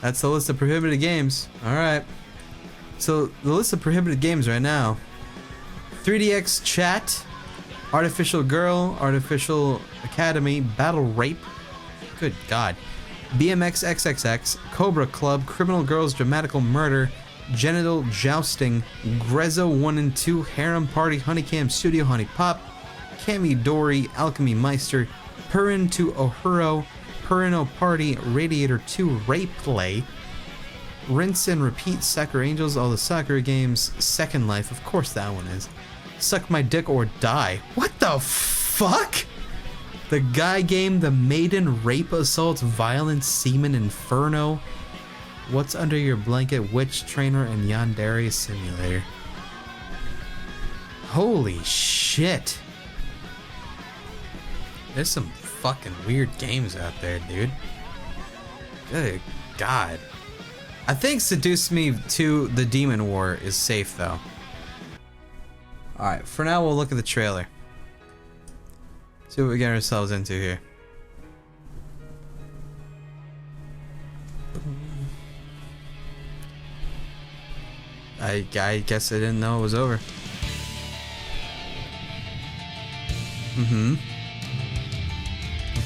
That's the list of prohibited games. Alright. So, the list of prohibited games right now. 3DX Chat, Artificial Girl, Artificial Academy, Battle Rape. Good God. BMX XXX, Cobra Club, Criminal Girls Dramatical Murder, Genital Jousting, Grezzo 1 and 2, Harem Party, Honeycam Studio Honey Pop, Kami Dory, Alchemy Meister, Purin to Ohuro, Purino Party, Radiator 2, Rayplay, Rinse and Repeat, Sakura Angels, all the Sakura games, Second Life, of course that one is. Suck My Dick or Die. What the fuck? The Guy Game, The Maiden Rape Assault, Violent Semen Inferno, What's Under Your Blanket, Witch Trainer, and Yandere Simulator. Holy shit. There's some fucking weird games out there, dude. Good God. I think Seduce Me to the Demon War is safe, though. Alright, for now we'll look at the trailer. See what we get ourselves into here. I guess I didn't know it was over. Mm-hmm.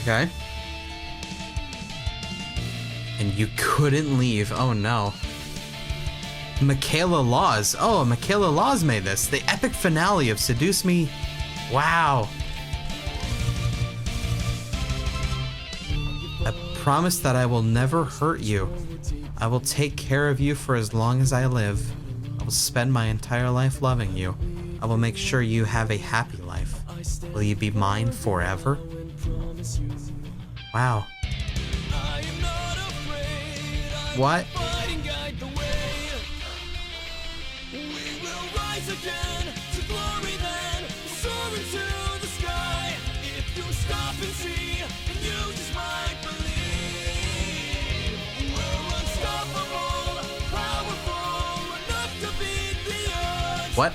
Okay. And you couldn't leave. Oh no. Michaela Laws. Oh, Michaela Laws made this. The epic finale of Seduce Me. Wow. I promise that I will never hurt you. I will take care of you for as long as I live. I will spend my entire life loving you. I will make sure you have a happy life. Will you be mine forever? Wow. What? What?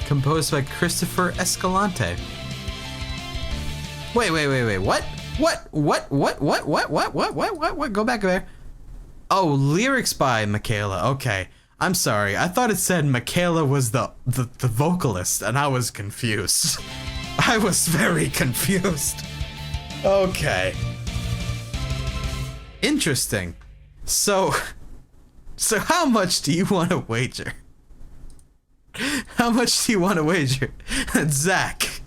Composed by Christopher Escalante. Wait, what? What? Go back there. Oh, lyrics by Michaela. Okay. I'm sorry. I thought it said Michaela was the vocalist, and I was confused. I was very confused. Okay. Interesting. So how much do you want to wager? How much do you want to wager that Zach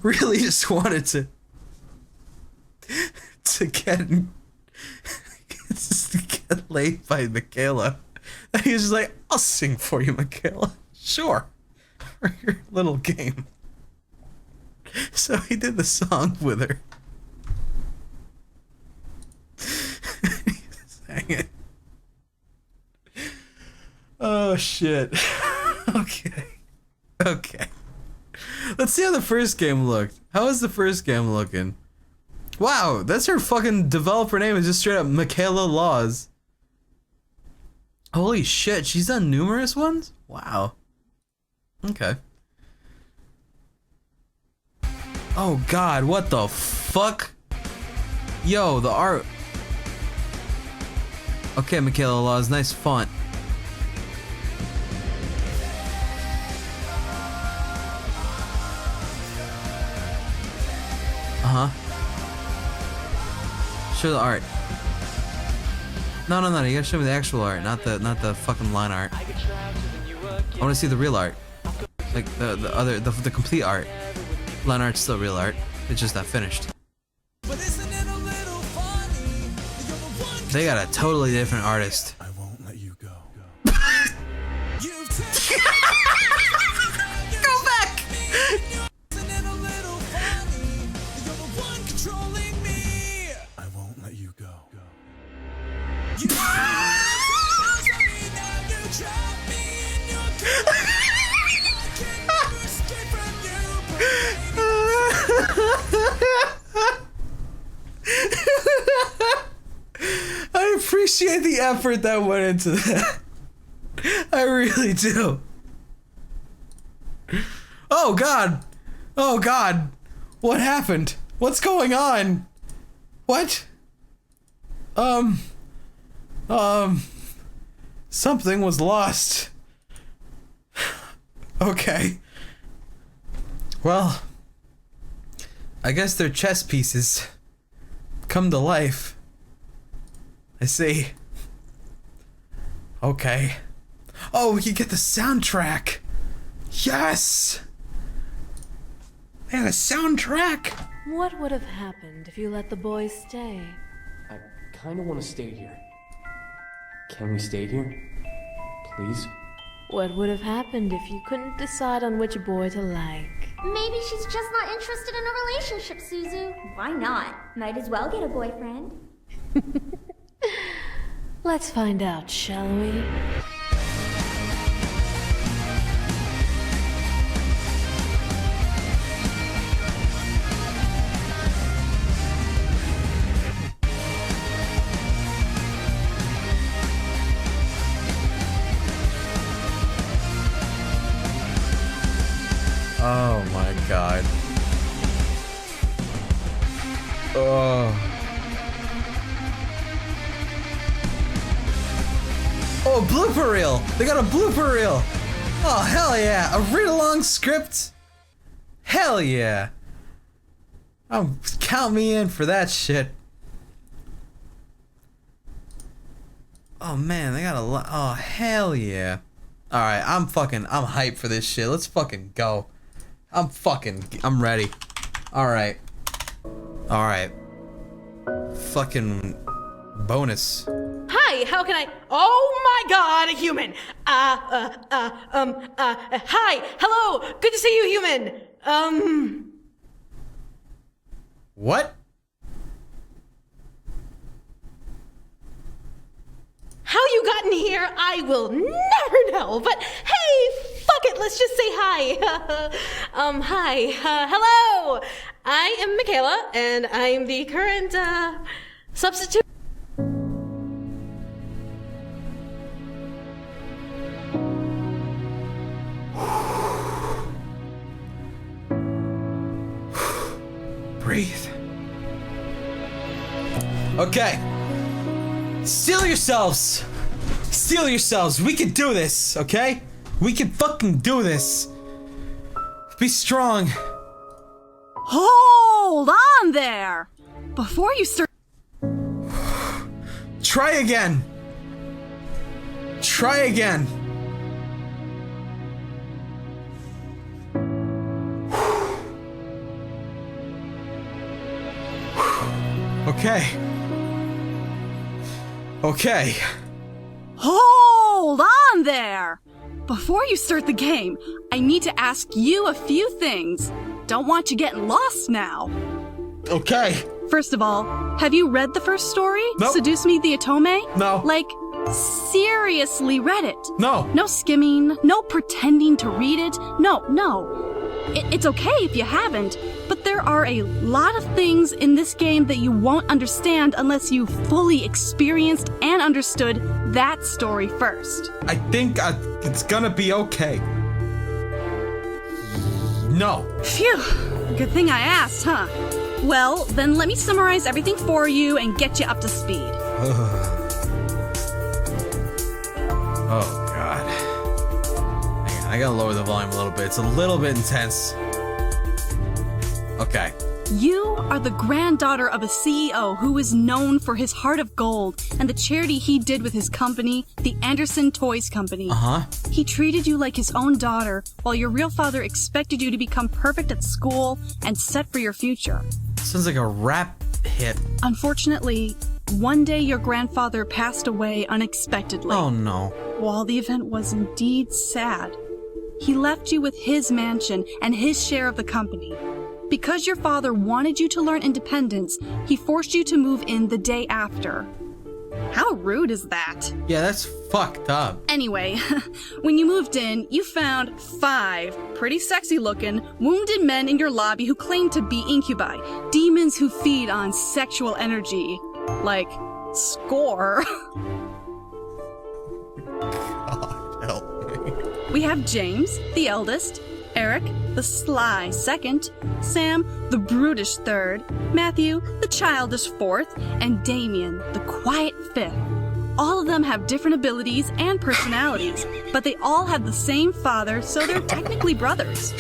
really just wanted to get laid by Michaela? And he was just like, I'll sing for you, Michaela. Sure. For your little game. So he did the song with her. Sang it. Oh shit. Okay. Let's see how the first game looked. How is the first game looking? Wow, that's her fucking developer name, is just straight up Michaela Laws. Holy shit, she's done numerous ones? Wow. Okay. Oh god, what the fuck? Yo, the art. Okay, Michaela Laws, nice font. Uh-huh. Show the art. No, you gotta show me the actual art, not the fucking line art. I wanna see the real art. Like the complete art. Line art's still real art. It's just not finished. They got a totally different artist. I won't let you go. Go back! I won't let you go. I appreciate the effort that went into that. I really do. Oh God! Oh God! What happened? What's going on? What? Something was lost. Okay. Well, I guess they're chess pieces come to life. I see. Okay. Oh, we can get the soundtrack. Yes! Man, a soundtrack! What would have happened if you let the boys stay? I kinda wanna stay here. Can we stay here? Please? What would have happened if you couldn't decide on which boy to like? Maybe she's just not interested in a relationship, Suzu. Why not? Might as well get a boyfriend. Let's find out, shall we? Oh my God. Oh. Oh, blooper reel! They got a blooper reel! Oh, hell yeah! A read-along script? Hell yeah! Oh, count me in for that shit. Oh man, they got a lot. Oh, hell yeah. Alright, I'm hyped for this shit. Let's fucking go. I'm ready. Alright. Alright. Fucking bonus. Hi, how can I? Oh my God, a human. Hi, hello, good to see you, human. What? How you got in here, I will never know. But hey, fuck it, let's just say hi. Hi, hello. I am Michaela, and I'm the current substitute. Breathe. Okay. Steel yourselves. Steel yourselves. We can do this, okay? We can fucking do this. Be strong. Hold on there! Before you start. Try again. Try again. Okay. Okay. Hold on there! Before you start the game, I need to ask you a few things. Don't want you getting lost now. Okay. First of all, have you read the first story? Nope. Seduce Me the Otome? No. Like, seriously read it. No. No skimming, no pretending to read it. No. It's okay if you haven't, but there are a lot of things in this game that you won't understand unless you fully experienced and understood that story first. I think it's gonna be okay. No. Phew, good thing I asked, huh? Well, then let me summarize everything for you and get you up to speed. Oh, God. Hang on, I gotta lower the volume a little bit. It's a little bit intense. Okay. You are the granddaughter of a CEO who is known for his heart of gold and the charity he did with his company, the Anderson Toys Company. Uh-huh. He treated you like his own daughter, while your real father expected you to become perfect at school and set for your future. Sounds like a rap hit. Unfortunately, one day your grandfather passed away unexpectedly. Oh, no. While the event was indeed sad, he left you with his mansion and his share of the company. Because your father wanted you to learn independence, he forced you to move in the day after. How rude is that? Yeah, that's fucked up. Anyway, when you moved in, you found 5 pretty sexy looking, wounded men in your lobby who claim to be incubi, demons who feed on sexual energy. Like, score. God, help me. We have James, the eldest, Eric, the sly second, Sam, the brutish third, Matthew, the childish fourth, and Damien, the quiet fifth. All of them have different abilities and personalities, but they all have the same father, so they're technically brothers.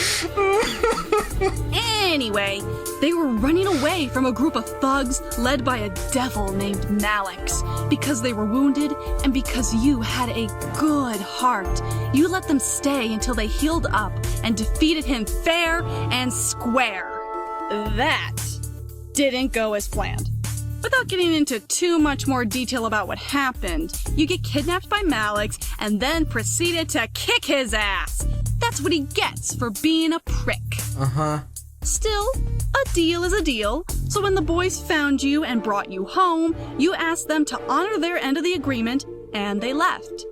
Anyway, they were running away from a group of thugs led by a devil named Malix. Because they were wounded and because you had a good heart, you let them stay until they healed up and defeated him fair and square. That didn't go as planned. Without getting into too much more detail about what happened, you get kidnapped by Malix and then proceeded to kick his ass. That's what he gets for being a prick. Uh-huh. Still, a deal is a deal, so when the boys found you and brought you home, you asked them to honor their end of the agreement, and they left.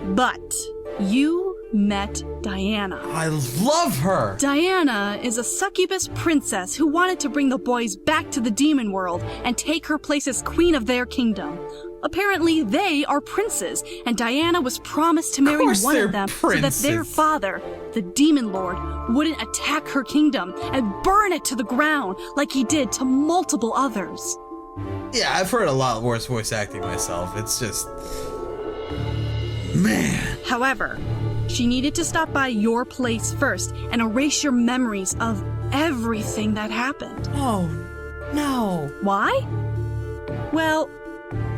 But you met Diana. I love her! Diana is a succubus princess who wanted to bring the boys back to the demon world and take her place as queen of their kingdom. Apparently, they are princes, and Diana was promised to marry one of them so that their father, the demon lord, wouldn't attack her kingdom and burn it to the ground like he did to multiple others. Yeah, I've heard a lot worse voice acting myself. It's just... man. However, she needed to stop by your place first and erase your memories of everything that happened. Oh, no. Why? Well,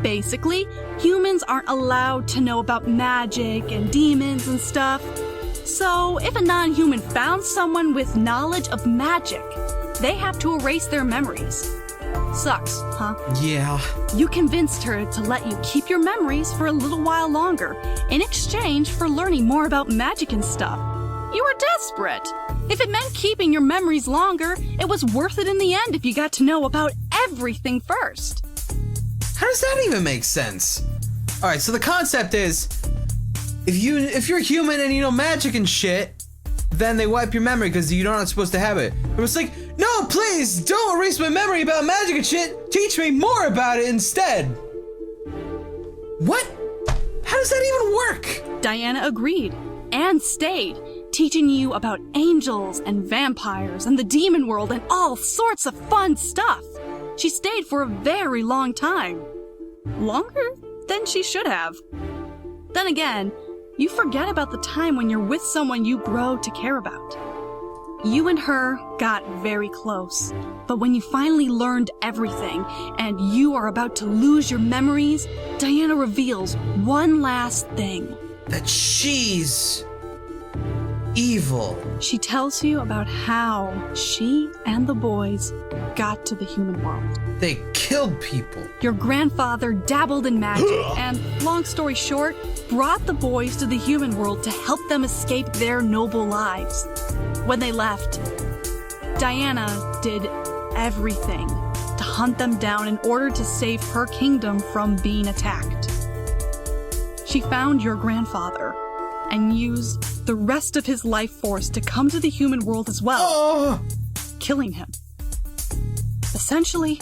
basically, humans aren't allowed to know about magic and demons and stuff. So, if a non-human found someone with knowledge of magic, they have to erase their memories. Sucks, huh? Yeah. You convinced her to let you keep your memories for a little while longer, in exchange for learning more about magic and stuff. You were desperate. If it meant keeping your memories longer, it was worth it in the end if you got to know about everything first. How does that even make sense? Alright, so the concept is, if you're human and you know magic and shit, then they wipe your memory because you're not supposed to have it. It was like, no, please, don't erase my memory about magic and shit. Teach me more about it instead. What? How does that even work? Diana agreed and stayed, teaching you about angels and vampires and the demon world and all sorts of fun stuff. She stayed for a very long time. Longer than she should have. Then again, you forget about the time when you're with someone you grow to care about. You and her got very close, but when you finally learned everything and you are about to lose your memories, Diana reveals one last thing. That she's evil. She tells you about how she and the boys got to the human world. They killed people. Your grandfather dabbled in magic and, long story short, brought the boys to the human world to help them escape their noble lives. When they left, Diana did everything to hunt them down in order to save her kingdom from being attacked. She found your grandfather and used the rest of his life force to come to the human world as well, killing him. Essentially,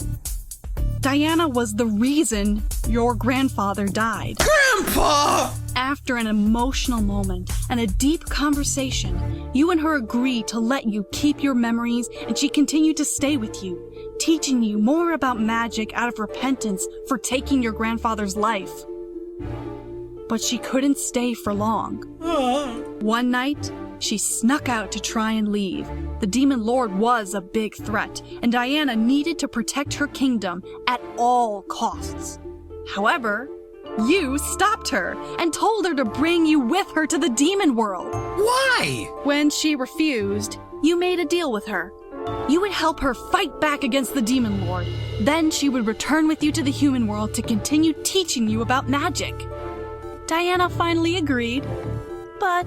Diana was the reason your grandfather died. Grandpa! After an emotional moment and a deep conversation, you and her agreed to let you keep your memories, and she continued to stay with you, teaching you more about magic out of repentance for taking your grandfather's life. But she couldn't stay for long. One night, she snuck out to try and leave. The demon lord was a big threat, and Diana needed to protect her kingdom at all costs. However, you stopped her and told her to bring you with her to the demon world. Why? When she refused, you made a deal with her. You would help her fight back against the demon lord. Then she would return with you to the human world to continue teaching you about magic. Diana finally agreed, but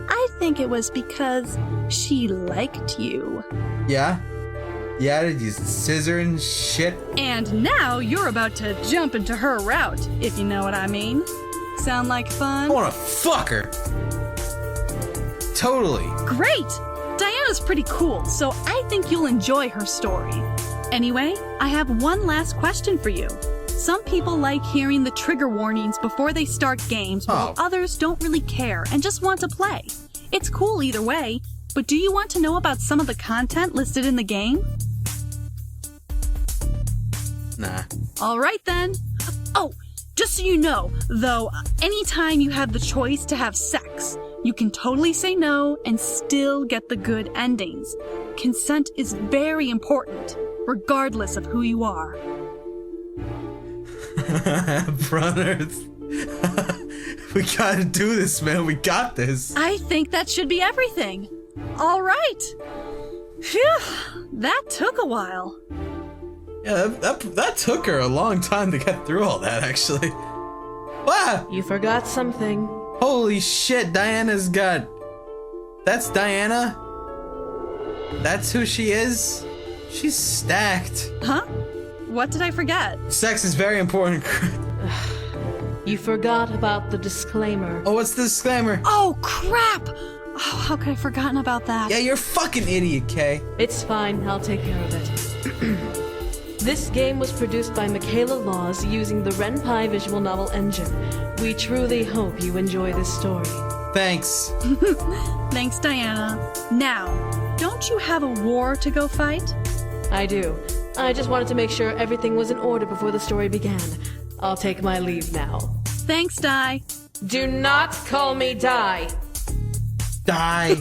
I think it was because she liked you. Yeah? Yeah, did you scissor and shit? And now you're about to jump into her route, if you know what I mean. Sound like fun? I wanna fuck her. Totally. Great! Diana's pretty cool, so I think you'll enjoy her story. Anyway, I have one last question for you. Some people like hearing the trigger warnings before they start games, while others don't really care and just want to play. It's cool either way. but do you want to know about some of the content listed in the game? Nah. Alright then. Oh, just so you know, though, anytime you have the choice to have sex, you can totally say no and still get the good endings. Consent is very important, regardless of who you are. Brothers. We gotta do this, man. We got this. I think that should be everything. Alright. Phew, that took a while. Yeah, that took her a long time to get through all that, actually. Wow! You forgot something. Holy shit, Diana's got... That's Diana? That's who she is? She's stacked. Huh? What did I forget? Sex is very important. You forgot about the disclaimer. Oh, what's the disclaimer? Oh, crap! Oh, how could I have forgotten about that? Yeah, you're a fucking idiot, Kay. It's fine, I'll take care of it. This game was produced by Michaela Laws using the Ren'Py visual novel engine. We truly hope you enjoy this story. Thanks. Thanks, Diana. Now, don't you have a war to go fight? I do. I just wanted to make sure everything was in order before the story began. I'll take my leave now. Thanks, Di. Do not call me Di. Die.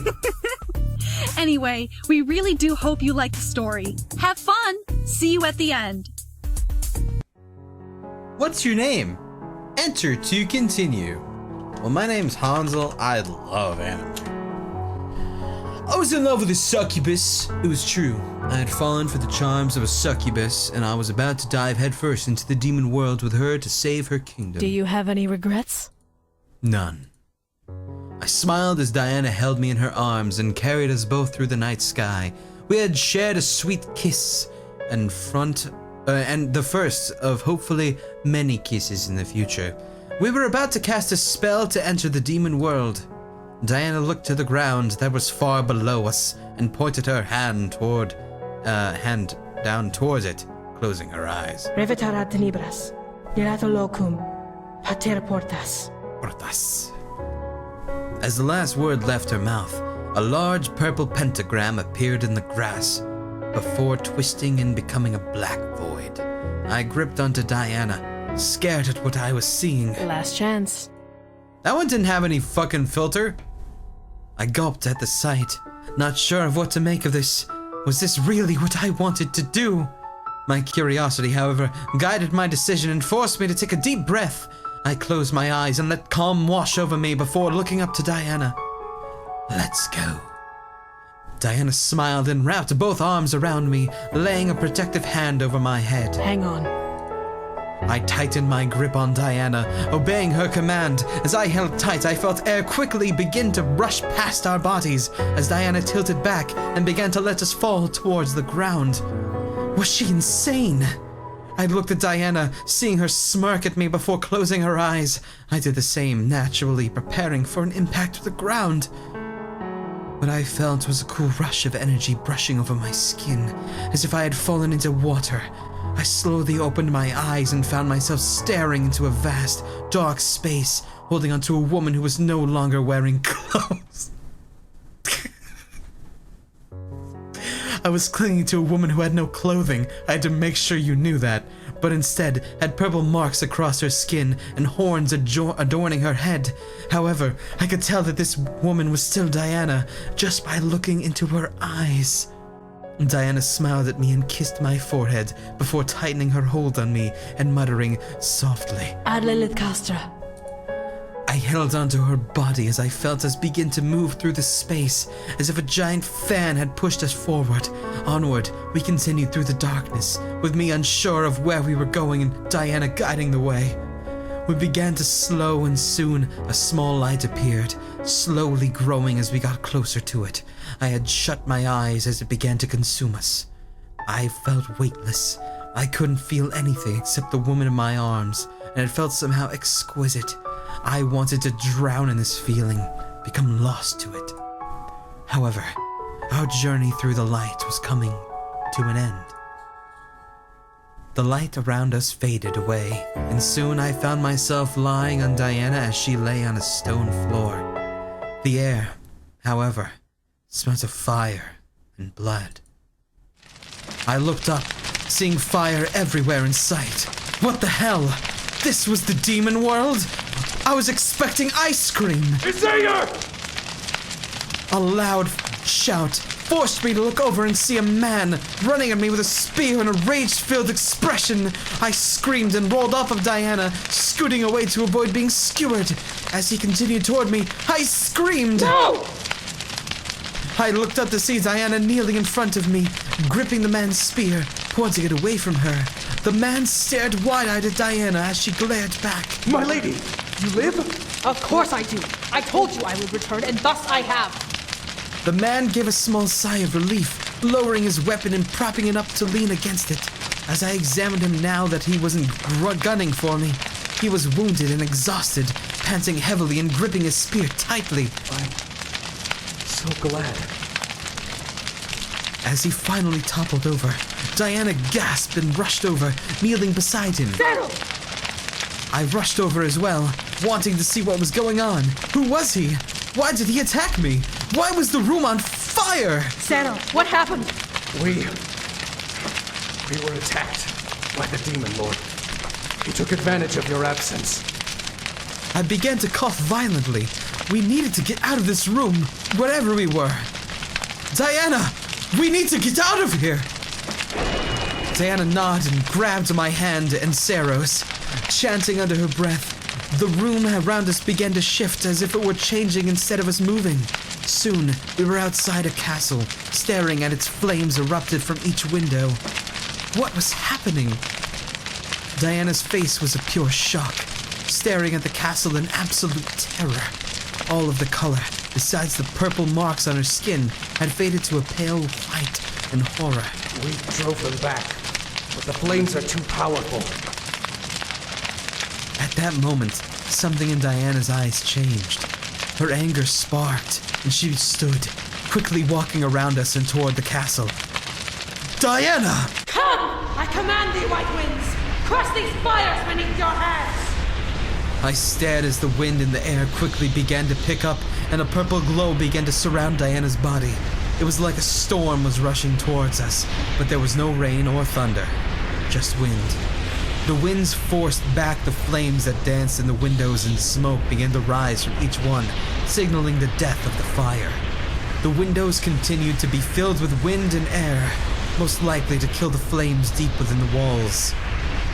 Anyway, we really do hope you like the story. Have fun! See you at the end. What's your name? Enter to continue. Well, my name's Hansel. I love anime. I was in love with a succubus. It was true. I had fallen for the charms of a succubus, and I was about to dive headfirst into the demon world with her to save her kingdom. Do you have any regrets? None. I smiled as Diana held me in her arms and carried us both through the night sky. We had shared a sweet kiss and the first of hopefully many kisses in the future. We were about to cast a spell to enter the demon world. Diana looked to the ground that was far below us and pointed her hand down towards it, closing her eyes. Revitara tenebras, dirato locum, pater portas. Portas. As the last word left her mouth, a large purple pentagram appeared in the grass, before twisting and becoming a black void. I gripped onto Diana, scared at what I was seeing. Last chance. That one didn't have any fucking filter. I gulped at the sight, not sure of what to make of this. Was this really what I wanted to do? My curiosity, however, guided my decision and forced me to take a deep breath. I closed my eyes and let calm wash over me before looking up to Diana. Let's go. Diana smiled and wrapped both arms around me, laying a protective hand over my head. Hang on. I tightened my grip on Diana, obeying her command. As I held tight, I felt air quickly begin to rush past our bodies as Diana tilted back and began to let us fall towards the ground. Was she insane? I looked at Diana, seeing her smirk at me before closing her eyes. I did the same, naturally, preparing for an impact with the ground. What I felt was a cool rush of energy brushing over my skin, as if I had fallen into water. I slowly opened my eyes and found myself staring into a vast, dark space, holding onto a woman who was no longer wearing clothes. I was clinging to a woman who had no clothing. I had to make sure you knew that, but instead had purple marks across her skin and horns adorning her head. However, I could tell that this woman was still Diana just by looking into her eyes. Diana smiled at me and kissed my forehead before tightening her hold on me and muttering softly, Adlelit Castra. I held onto her body as I felt us begin to move through the space, as if a giant fan had pushed us forward. Onward, we continued through the darkness, with me unsure of where we were going and Diana guiding the way. We began to slow and soon a small light appeared, slowly growing as we got closer to it. I had shut my eyes as it began to consume us. I felt weightless. I couldn't feel anything except the woman in my arms, and it felt somehow exquisite. I wanted to drown in this feeling, become lost to it. However, our journey through the light was coming to an end. The light around us faded away, and soon I found myself lying on Diana as she lay on a stone floor. The air, however, Smells of fire and blood. I looked up, seeing fire everywhere in sight. What the hell? This was the demon world? I was expecting ice cream. Isaiah! A loud shout forced me to look over and see a man running at me with a spear and a rage-filled expression. I screamed and rolled off of Diana, scooting away to avoid being skewered. As he continued toward me, I screamed. No! I looked up to see Diana kneeling in front of me, gripping the man's spear, pointing it away from her. The man stared wide-eyed at Diana as she glared back. My lady, you live? Of course I do. I told you I would return, and thus I have. The man gave a small sigh of relief, lowering his weapon and propping it up to lean against it. As I examined him now that he wasn't gunning for me, he was wounded and exhausted, panting heavily and gripping his spear tightly. I'm so glad. As he finally toppled over, Diana gasped and rushed over, kneeling beside him. Settle! I rushed over as well, wanting to see what was going on. Who was he? Why did he attack me? Why was the room on fire? Settle! What happened? We were attacked by the demon lord. He took advantage of your absence. I began to cough violently. We needed to get out of this room, wherever we were. Diana! We need to get out of here! Diana nodded and grabbed my hand and Sarah's, chanting under her breath. The room around us began to shift as if it were changing instead of us moving. Soon, we were outside a castle, staring at its flames erupted from each window. What was happening? Diana's face was a pure shock, staring at the castle in absolute terror. All of the color, besides the purple marks on her skin, had faded to a pale white and horror. We drove them back, but the flames are too powerful. At that moment, something in Diana's eyes changed. Her anger sparked, and she stood, quickly walking around us and toward the castle. Diana! Come! I command thee, white winds! Crush these fires beneath your hands! I stared as the wind in the air quickly began to pick up, and a purple glow began to surround Diana's body. It was like a storm was rushing towards us, but there was no rain or thunder, just wind. The winds forced back the flames that danced in the windows, and smoke began to rise from each one, signaling the death of the fire. The windows continued to be filled with wind and air, most likely to kill the flames deep within the walls.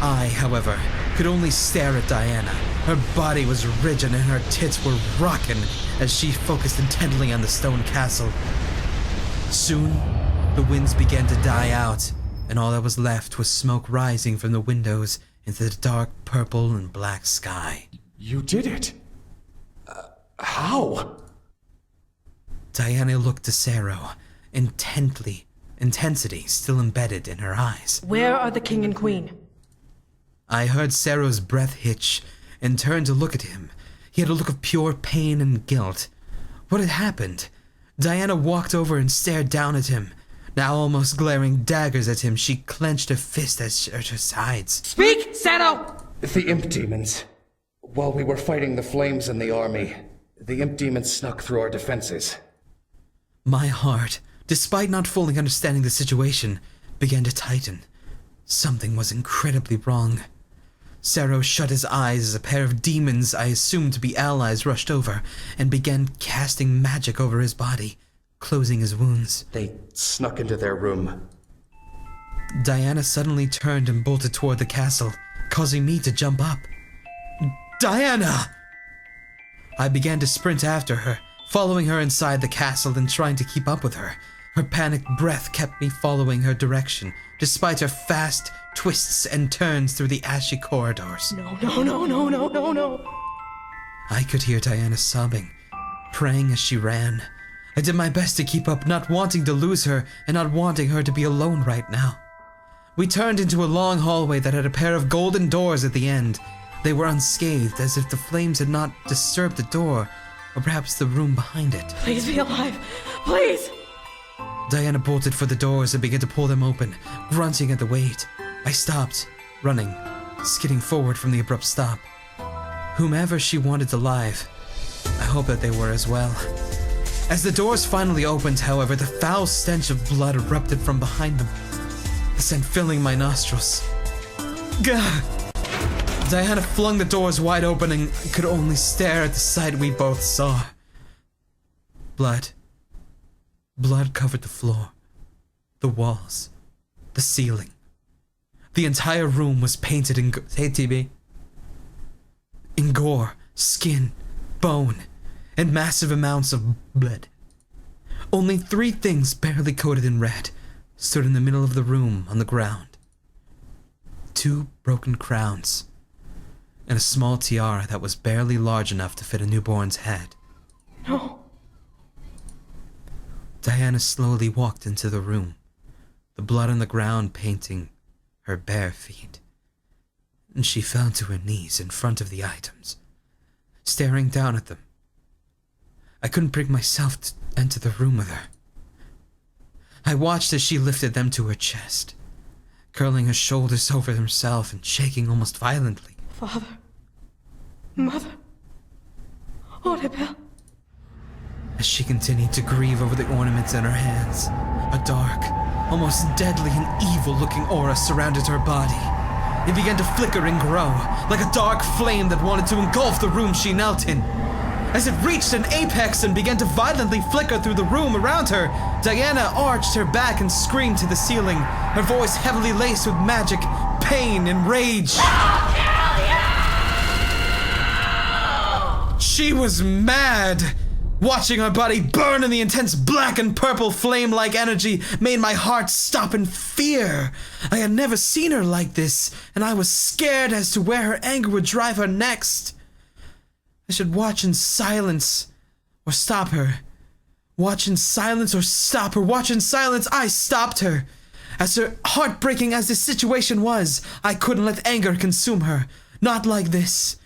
I, however, could only stare at Diana. Her body was rigid and her tits were rocking as she focused intently on the stone castle. Soon, the winds began to die out, and all that was left was smoke rising from the windows into the dark purple and black sky. You did it. How? Diana looked to Sarah, intensity still embedded in her eyes. Where are the king and queen? I heard Sarah's breath hitch and turned to look at him. He had a look of pure pain and guilt. What had happened? Diana walked over and stared down at him. Now almost glaring daggers at him, she clenched her fist at her sides. Speak, Seto! The imp demons. While we were fighting the flames and the army, the imp demons snuck through our defenses. My heart, despite not fully understanding the situation, began to tighten. Something was incredibly wrong. Sero shut his eyes as a pair of demons I assumed to be allies rushed over and began casting magic over his body, closing his wounds. They snuck into their room. Diana suddenly turned and bolted toward the castle, causing me to jump up. Diana! I began to sprint after her, following her inside the castle and trying to keep up with her. Her panicked breath kept me following her direction, despite her fast twists and turns through the ashy corridors. No. I could hear Diana sobbing, praying as she ran. I did my best to keep up, not wanting to lose her and not wanting her to be alone right now. We turned into a long hallway that had a pair of golden doors at the end. They were unscathed, as if the flames had not disturbed the door, or perhaps the room behind it. Please be alive. Please! Diana bolted for the doors and began to pull them open, grunting at the weight. I stopped, running, skidding forward from the abrupt stop. Whomever she wanted alive, I hope that they were as well. As the doors finally opened, however, the foul stench of blood erupted from behind them, the scent filling my nostrils. Gah! Diana flung the doors wide open and could only stare at the sight we both saw. Blood. Blood covered the floor, the walls, the ceiling. The entire room was painted in hey TB. In gore, skin, bone, and massive amounts of blood. Only 3 things barely coated in red stood in the middle of the room on the ground. 2 broken crowns, and a small tiara that was barely large enough to fit a newborn's head. No. Diana slowly walked into the room, the blood on the ground painting her bare feet. And she fell to her knees in front of the items, staring down at them. I couldn't bring myself to enter the room with her. I watched as she lifted them to her chest, curling her shoulders over herself and shaking almost violently. Father. Mother. Odebel. As she continued to grieve over the ornaments in her hands, a dark, almost deadly and evil-looking aura surrounded her body. It began to flicker and grow, like a dark flame that wanted to engulf the room she knelt in. As it reached an apex and began to violently flicker through the room around her, Diana arched her back and screamed to the ceiling, her voice heavily laced with magic, pain, and rage. She was mad! Watching her body burn in the intense black and purple flame-like energy made my heart stop in fear. I had never seen her like this, and I was scared as to where her anger would drive her next. I should watch in silence or stop her. Watch in silence or stop her. Watch in silence, I stopped her. As heartbreaking as this situation was, I couldn't let anger consume her. Not like this.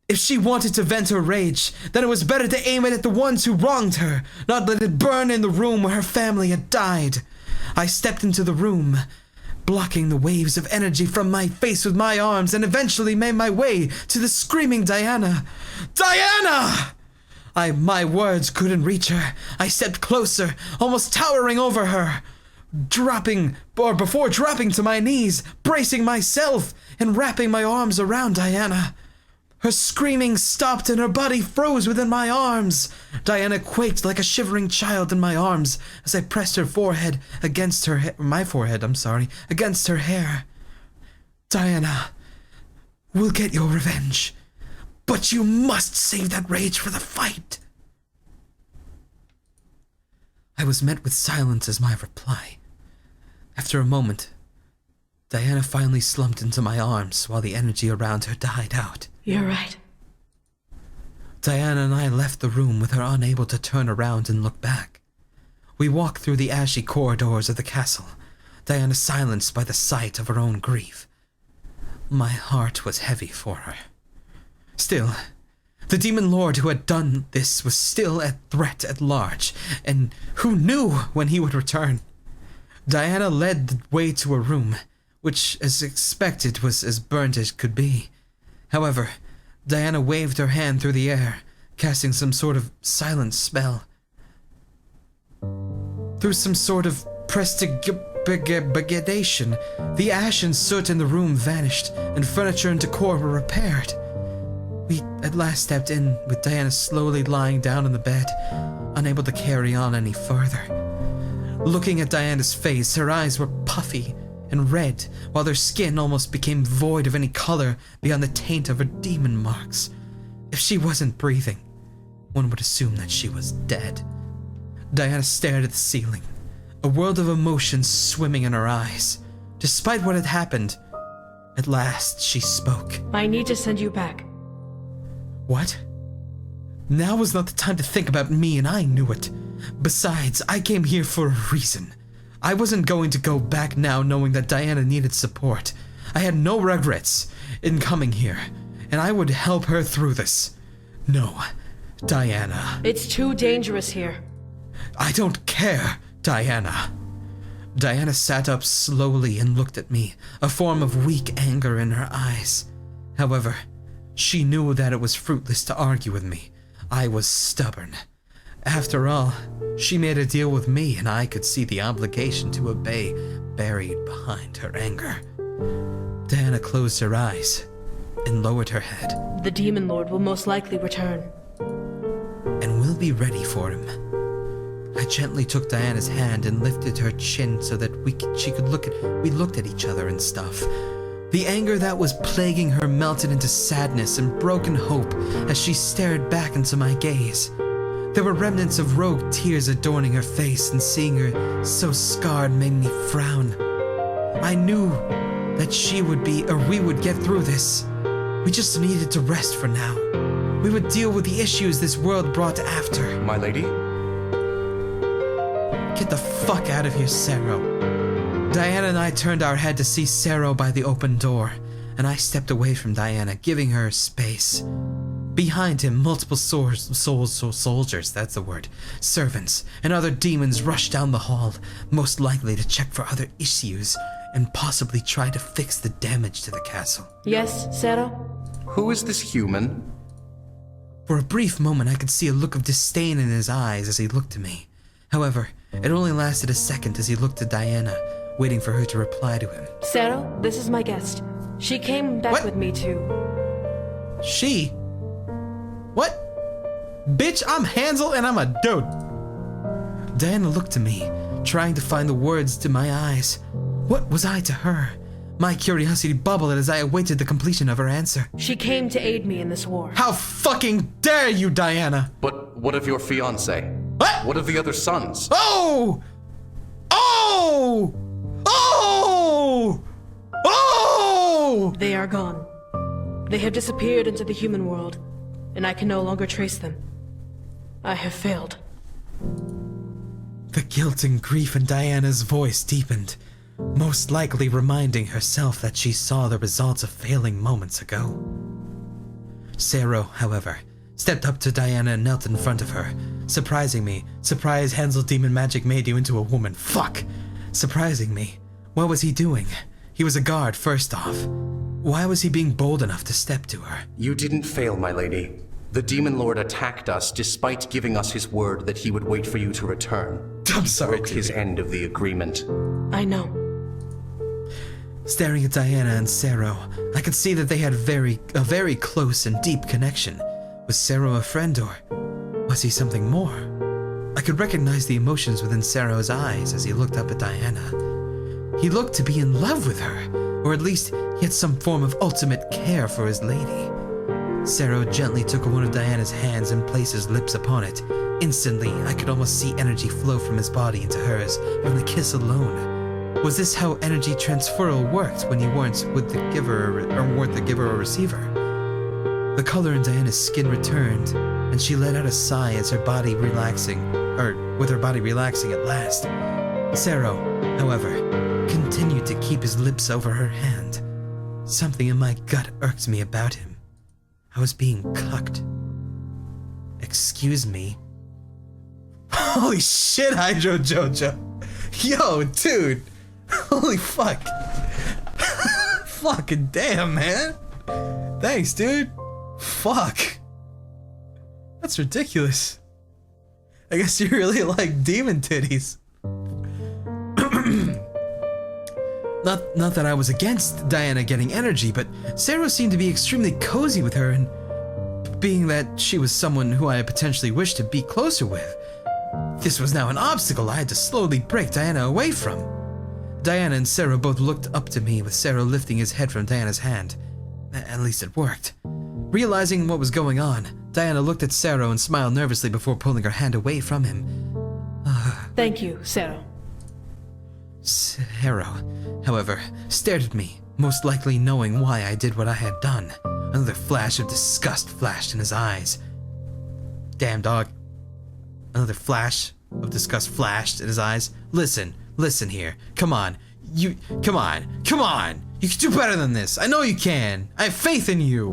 If she wanted to vent her rage, then it was better to aim it at the ones who wronged her, not let it burn in the room where her family had died. I stepped into the room, blocking the waves of energy from my face with my arms, and eventually made my way to the screaming Diana. Diana! My words couldn't reach her. I stepped closer, almost towering over her, before dropping to my knees, bracing myself, and wrapping my arms around Diana. Her screaming stopped and her body froze within my arms. Diana quaked like a shivering child in my arms as I pressed her forehead against her against her hair. Diana, we'll get your revenge, but you must save that rage for the fight. I was met with silence as my reply. After a moment, Diana finally slumped into my arms while the energy around her died out. You're right. Diana and I left the room with her unable to turn around and look back. We walked through the ashy corridors of the castle, Diana silenced by the sight of her own grief. My heart was heavy for her. Still, the demon lord who had done this was still a threat at large, and who knew when he would return? Diana led the way to a room, which, as expected, was as burnt as could be. However, Diana waved her hand through the air, casting some sort of silent spell. Through some sort of prestidigitation, the ash and soot in the room vanished, and furniture and decor were repaired. We at last stepped in, with Diana slowly lying down on the bed, unable to carry on any further. Looking at Diana's face, her eyes were puffy and red, while their skin almost became void of any color beyond the taint of her demon marks. If she wasn't breathing, one would assume that she was dead. Diana stared at the ceiling, a world of emotions swimming in her eyes. Despite what had happened, at last she spoke. I need to send you back. What? Now was not the time to think about me, and I knew it. Besides, I came here for a reason. I wasn't going to go back now knowing that Diana needed support. I had no regrets in coming here, and I would help her through this. No, Diana. It's too dangerous here. I don't care, Diana. Diana sat up slowly and looked at me, a form of weak anger in her eyes. However, she knew that it was fruitless to argue with me. I was stubborn. After all, she made a deal with me, and I could see the obligation to obey buried behind her anger. Diana closed her eyes and lowered her head. The Demon Lord will most likely return. And we'll be ready for him. I gently took Diana's hand and lifted her chin so that we looked at each other and stuff. The anger that was plaguing her melted into sadness and broken hope as she stared back into my gaze. There were remnants of rogue tears adorning her face, and seeing her so scarred made me frown. I knew that we would get through this. We just needed to rest for now. We would deal with the issues this world brought after. My lady? Get the fuck out of here, Sero. Diana and I turned our head to see Sero by the open door, and I stepped away from Diana, giving her space. Behind him, multiple soldiers, that's the word, servants, and other demons rushed down the hall, most likely to check for other issues and possibly try to fix the damage to the castle. Yes, Sero? Who is this human? For a brief moment, I could see a look of disdain in his eyes as he looked at me. However, it only lasted a second as he looked at Diana, waiting for her to reply to him. Sero, this is my guest. She came back with me too. She? What? Bitch, I'm Hansel and I'm a dude. Diana looked at me, trying to find the words to my eyes. What was I to her? My curiosity bubbled as I awaited the completion of her answer. She came to aid me in this war. How fucking dare you, Diana? But what of your fiancé? What? What of the other sons? Oh! Oh! Oh! Oh! They are gone. They have disappeared into the human world, and I can no longer trace them. I have failed. The guilt and grief in Diana's voice deepened, most likely reminding herself that she saw the results of failing moments ago. Sero, however, stepped up to Diana and knelt in front of her, surprising me. Surprise Hansel demon magic made you into a woman. Fuck! Surprising me. What was he doing? He was a guard, first off. Why was he being bold enough to step to her? You didn't fail, my lady. The Demon Lord attacked us despite giving us his word that he would wait for you to return. I'm sorry, He broke his end of the agreement. I know. Staring at Diana and Sero, I could see that they had a very close and deep connection. Was Sero a friend, or was he something more? I could recognize the emotions within Sero's eyes as he looked up at Diana. He looked to be in love with her, or at least he had some form of ultimate care for his lady. Sero gently took one of Diana's hands and placed his lips upon it. Instantly, I could almost see energy flow from his body into hers from the kiss alone. Was this how energy transferal worked when you weren't with the giver or receiver? The color in Diana's skin returned, and she let out a sigh as with her body relaxing at last. Sero, however, continued to keep his lips over her hand. Something in my gut irked me about him. I was being cucked. Excuse me. Holy shit, Hydro Jojo. Yo, dude. Holy fuck. Fucking damn, man. Thanks, dude. Fuck. That's ridiculous. I guess you really like demon titties. Not that I was against Diana getting energy, but Sero seemed to be extremely cozy with her, and being that she was someone who I potentially wished to be closer with, this was now an obstacle I had to slowly break Diana away from. Diana and Sero both looked up to me, with Sero lifting his head from Diana's hand. At least it worked. Realizing what was going on, Diana looked at Sero and smiled nervously before pulling her hand away from him. Thank you, Sero. Sero, however, stared at me, most likely knowing why I did what I had done. Another flash of disgust flashed in his eyes. Damn dog. Another flash of disgust flashed in his eyes. Listen here. Come on. Come on. You can do better than this. I know you can. I have faith in you.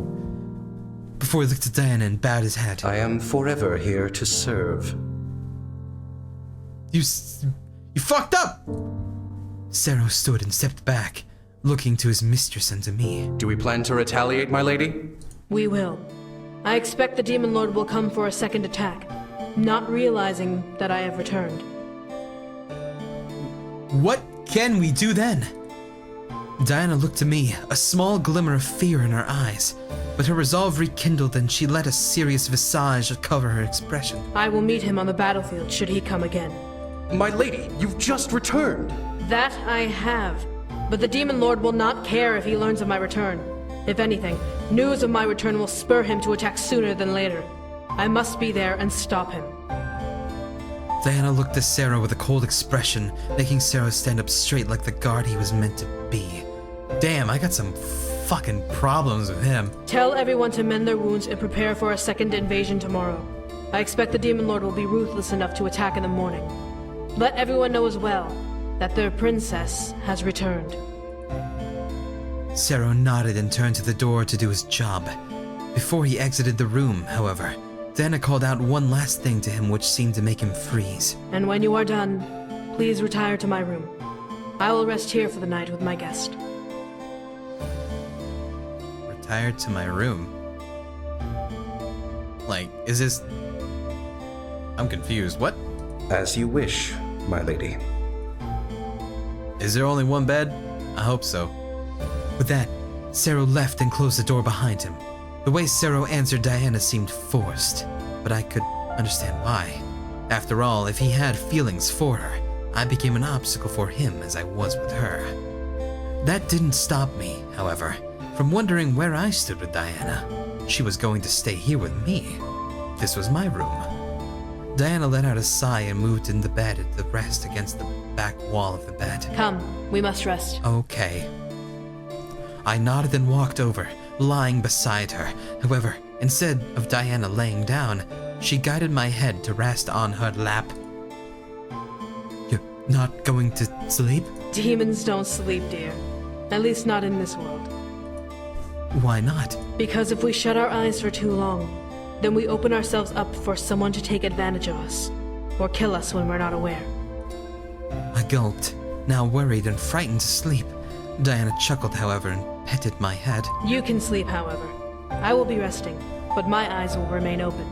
Before he looked at Diana and bowed his head. I am forever here to serve. You fucked up! Sero stood and stepped back, looking to his mistress and to me. Do we plan to retaliate, my lady? We will. I expect the Demon Lord will come for a second attack. not realizing that I have returned. What can we do then? Diana looked to me, a small glimmer of fear in her eyes, but her resolve rekindled and she let a serious visage cover her expression. I will meet him on the battlefield should he come again. My lady, you've just returned. That I have. But the Demon Lord will not care if he learns of my return. If anything, news of my return will spur him to attack sooner than later. I must be there and stop him. Diana looked at Sarah with a cold expression, making Sarah stand up straight like the guard he was meant to be. Damn, I got some fucking problems with him. Tell everyone to mend their wounds and prepare for a second invasion tomorrow. I expect the Demon Lord will be ruthless enough to attack in the morning. Let everyone know as well that their princess has returned. Sarah nodded and turned to the door to do his job. Before he exited the room, however, Diana called out one last thing to him which seemed to make him freeze. And when you are done, please retire to my room. I will rest here for the night with my guest. Retired to my room? Like, is this... I'm confused. What? As you wish, my lady. Is there only one bed? I hope so. With that, Sarah left and closed the door behind him. The way Sarah answered Diana seemed forced, but I could understand why. After all, if he had feelings for her, I became an obstacle for him as I was with her. That didn't stop me, however, from wondering where I stood with Diana. She was going to stay here with me. This was my room. Diana let out a sigh and moved in the bed to rest against the back wall of the bed. Come, we must rest. Okay. I nodded and walked over, lying beside her. However, instead of Diana laying down, she guided my head to rest on her lap. You're not going to sleep? Demons don't sleep, dear. At least not in this world. Why not? Because if we shut our eyes for too long, then we open ourselves up for someone to take advantage of us, or kill us when we're not aware. I gulped, now worried and frightened to sleep. Diana chuckled, however, and petted my head. You can sleep, however. I will be resting, but my eyes will remain open.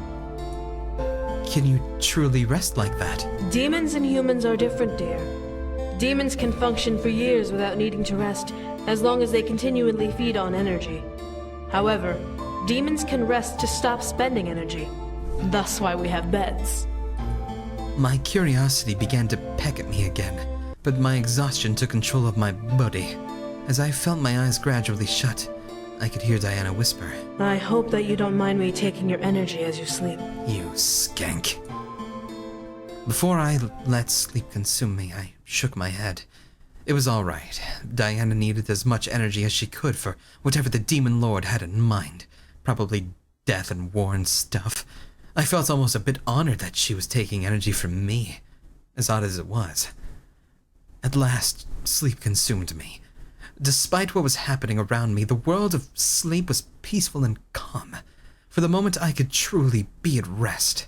Can you truly rest like that? Demons and humans are different, dear. Demons can function for years without needing to rest, as long as they continually feed on energy. However, demons can rest to stop spending energy. Thus why we have beds. My curiosity began to peck at me again, but my exhaustion took control of my body. As I felt my eyes gradually shut, I could hear Diana whisper, I hope that you don't mind me taking your energy as you sleep. "You skank." Before I let sleep consume me, I shook my head. It was all right. Diana needed as much energy as she could for whatever the Demon Lord had in mind. Probably death and war and stuff. I felt almost a bit honored that she was taking energy from me, as odd as it was. At last, sleep consumed me. Despite what was happening around me, the world of sleep was peaceful and calm. For the moment, I could truly be at rest.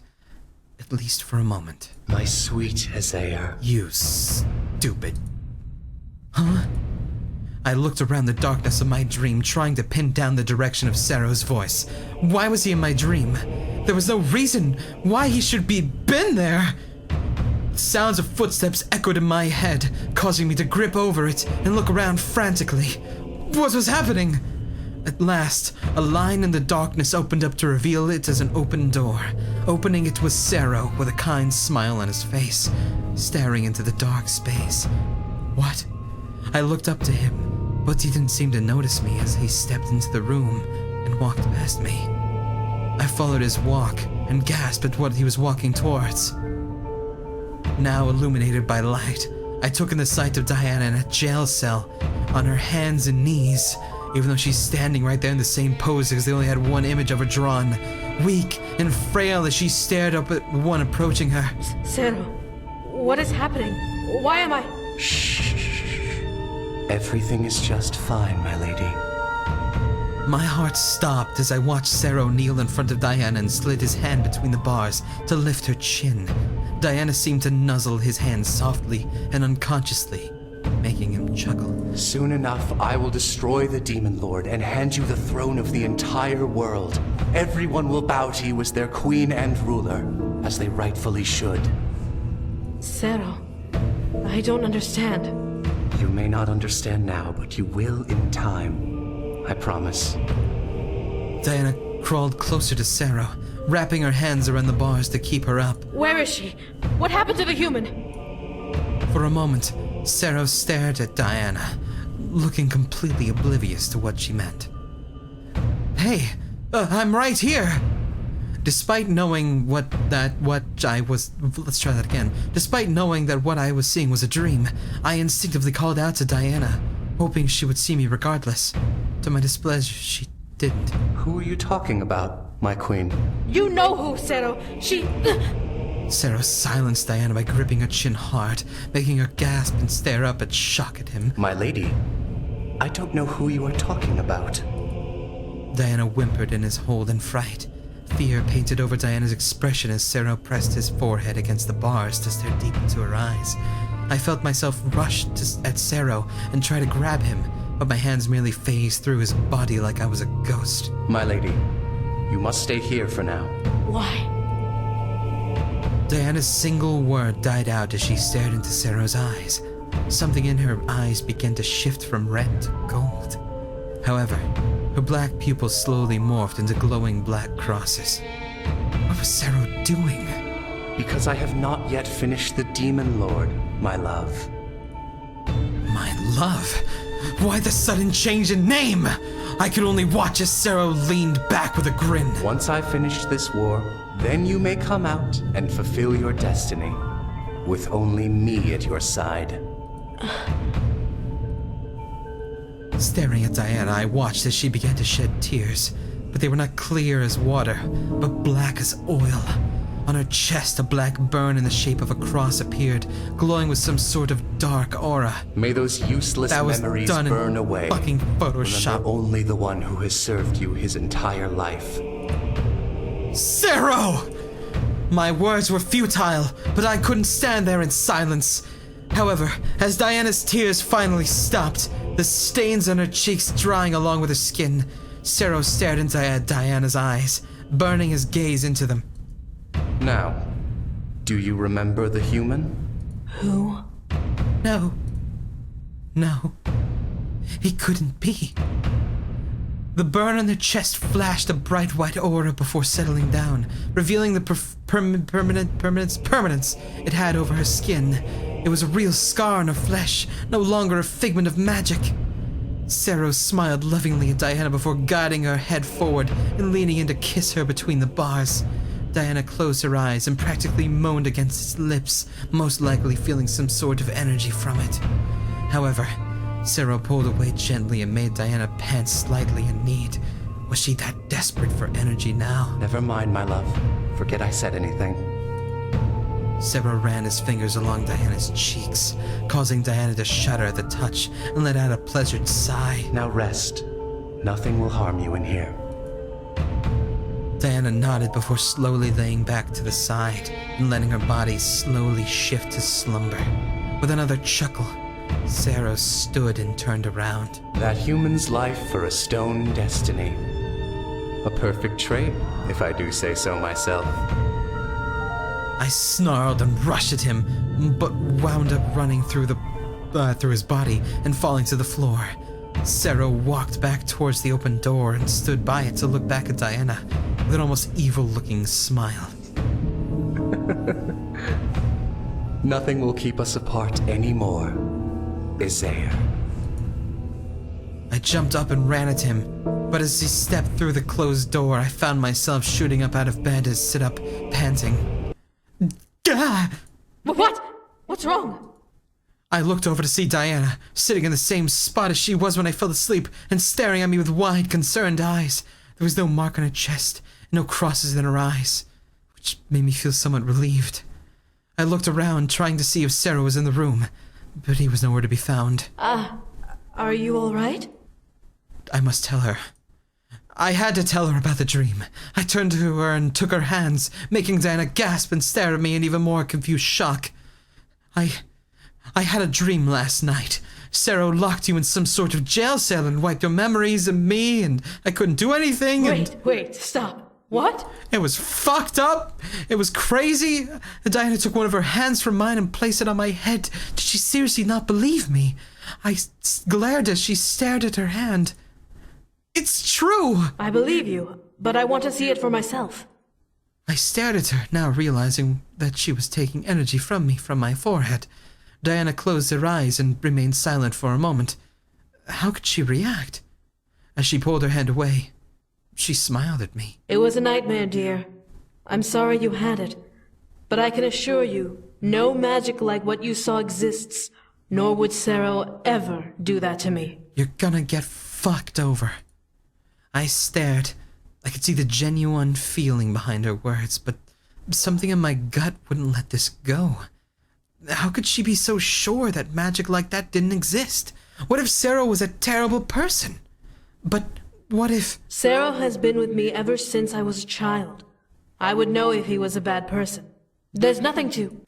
At least for a moment. My sweet Isaiah. You stupid... Huh? I looked around the darkness of my dream, trying to pin down the direction of Sarah's voice. Why was he in my dream? There was no reason why he should be been there. The sounds of footsteps echoed in my head, causing me to grip over it and look around frantically. What was happening? At last, a line in the darkness opened up to reveal it as an open door. Opening it was Sarah with a kind smile on his face, staring into the dark space. What? I looked up to him, but he didn't seem to notice me as he stepped into the room and walked past me. I followed his walk and gasped at what he was walking towards. Now illuminated by light, I took in the sight of Diana in a jail cell, on her hands and knees, even though she's standing right there in the same pose because they only had one image of her drawn, weak and frail as she stared up at one approaching her. Sarah, what is happening? Why am I... Shh. Everything is just fine, my lady. My heart stopped as I watched Sarah kneel in front of Diana and slid his hand between the bars to lift her chin. Diana seemed to nuzzle his hand softly and unconsciously, making him chuckle. Soon enough, I will destroy the Demon Lord and hand you the throne of the entire world. Everyone will bow to you as their queen and ruler. as they rightfully should. Zero, I don't understand. You may not understand now, but you will in time. I promise. Diana crawled closer to Sarah, wrapping her hands around the bars to keep her up. Where is she? What happened to the human? For a moment, Sarah stared at Diana, looking completely oblivious to what she meant. Hey, I'm right here! Despite knowing Despite knowing that what I was seeing was a dream, I instinctively called out to Diana, hoping she would see me regardless. To my displeasure, she didn't. Who are you talking about, my queen? You know who, Zero. She... Sarah silenced Diana by gripping her chin hard, making her gasp and stare up in shock at him. My lady, I don't know who you are talking about. Diana whimpered in his hold in fright. Fear painted over Diana's expression as Sarah pressed his forehead against the bars to stare deep into her eyes. I felt myself rush at Sarah and try to grab him, but my hands merely phased through his body like I was a ghost. My lady, you must stay here for now. Why? Diana's single word died out as she stared into Sarah's eyes. Something in her eyes began to shift from red to gold. However, her black pupils slowly morphed into glowing black crosses. What was Sarah doing? Because I have not yet finished the Demon Lord, my love. My love? Why the sudden change in name? I could only watch as Sarah leaned back with a grin. Once I finish this war, then you may come out and fulfill your destiny, with only me at your side. Staring at Diana, I watched as she began to shed tears, but they were not clear as water, but black as oil. On her chest, a black burn in the shape of a cross appeared, glowing with some sort of dark aura. May those useless That was memories done in burn away. fucking Photoshop. Remember only the one who has served you his entire life. Sarah! My words were futile, but I couldn't stand there in silence. However, as Diana's tears finally stopped, the stains on her cheeks drying along with her skin, Sarah stared into Diana's eyes, burning his gaze into them. Now, do you remember the human? Who? No. He couldn't be. The burn on their chest flashed a bright white aura before settling down, revealing the permanence it had over her skin. It was a real scar on her flesh, no longer a figment of magic. Sarah smiled lovingly at Diana before guiding her head forward and leaning in to kiss her between the bars. Diana closed her eyes and practically moaned against his lips, most likely feeling some sort of energy from it. However, Sarah pulled away gently and made Diana pant slightly in need. Was she that desperate for energy now? Never mind, my love. Forget I said anything. Sarah ran his fingers along Diana's cheeks, causing Diana to shudder at the touch and let out a pleasured sigh. Now rest. Nothing will harm you in here. Diana nodded before slowly laying back to the side and letting her body slowly shift to slumber. With another chuckle, Sarah stood and turned around. That human's life for a stone destiny. A perfect trait, if I do say so myself. I snarled and rushed at him, but wound up running through his body and falling to the floor. Sarah walked back towards the open door and stood by it to look back at Diana with an almost evil-looking smile. Nothing will keep us apart anymore, Isaiah. I jumped up and ran at him, but as he stepped through the closed door, I found myself shooting up out of bed to sit up, panting. Gah! What? What's wrong? I looked over to see Diana, sitting in the same spot as she was when I fell asleep, and staring at me with wide, concerned eyes. There was no mark on her chest, and no crosses in her eyes, which made me feel somewhat relieved. I looked around, trying to see if Sarah was in the room, but he was nowhere to be found. Are you all right? I must tell her. I had to tell her about the dream. I turned to her and took her hands, making Diana gasp and stare at me in even more confused shock. I had a dream last night. Sarah locked you in some sort of jail cell and wiped your memories of me, and I couldn't do anything. Wait, stop. What? It was fucked up. It was crazy. Diana took one of her hands from mine and placed it on my head. Did she seriously not believe me? I glared as she stared at her hand. It's true. I believe you, but I want to see it for myself. I stared at her, now realizing that she was taking energy from me, from my forehead. Diana closed her eyes and remained silent for a moment. How could she react? As she pulled her hand away, she smiled at me. It was a nightmare, dear. I'm sorry you had it, but I can assure you, no magic like what you saw exists, nor would Sarah ever do that to me. You're gonna get fucked over. I stared. I could see the genuine feeling behind her words, but something in my gut wouldn't let this go. How could she be so sure that magic like that didn't exist? What if Sarah was a terrible person? But what if... Sarah has been with me ever since I was a child. I would know if he was a bad person. There's nothing to...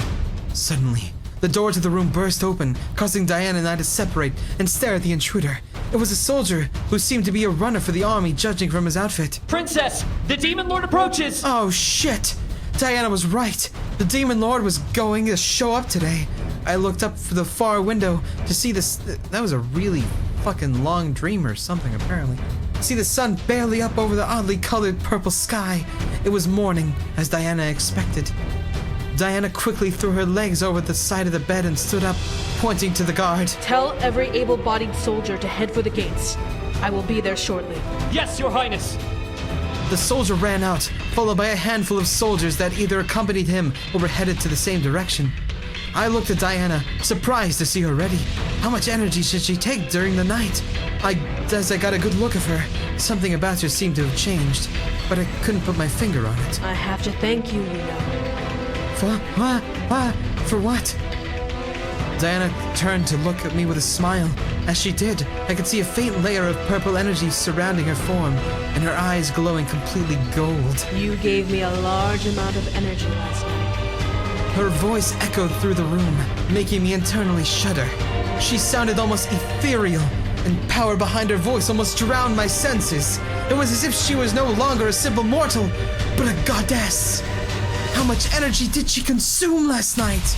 Suddenly, the door to the room burst open, causing Diana and I to separate and stare at the intruder. It was a soldier who seemed to be a runner for the army, judging from his outfit. Princess, the Demon Lord approaches! Oh shit! Diana was right. The Demon Lord was going to show up today. I looked up for the far window to see this. That was a really fucking long dream or something, apparently. See the sun barely up over the oddly colored purple sky. It was morning, as Diana expected. Diana quickly threw her legs over the side of the bed and stood up, pointing to the guard. Tell every able-bodied soldier to head for the gates. I will be there shortly. Yes, Your Highness! The soldier ran out, followed by a handful of soldiers that either accompanied him or were headed to the same direction. I looked at Diana, surprised to see her ready. How much energy should she take during the night? As I got a good look of her, something about her seemed to have changed, but I couldn't put my finger on it. I have to thank you, you know. For what? Diana turned to look at me with a smile. As she did, I could see a faint layer of purple energy surrounding her form, and her eyes glowing completely gold. You gave me a large amount of energy last night. Her voice echoed through the room, making me internally shudder. She sounded almost ethereal, and power behind her voice almost drowned my senses. It was as if she was no longer a simple mortal, but a goddess. How much energy did she consume last night?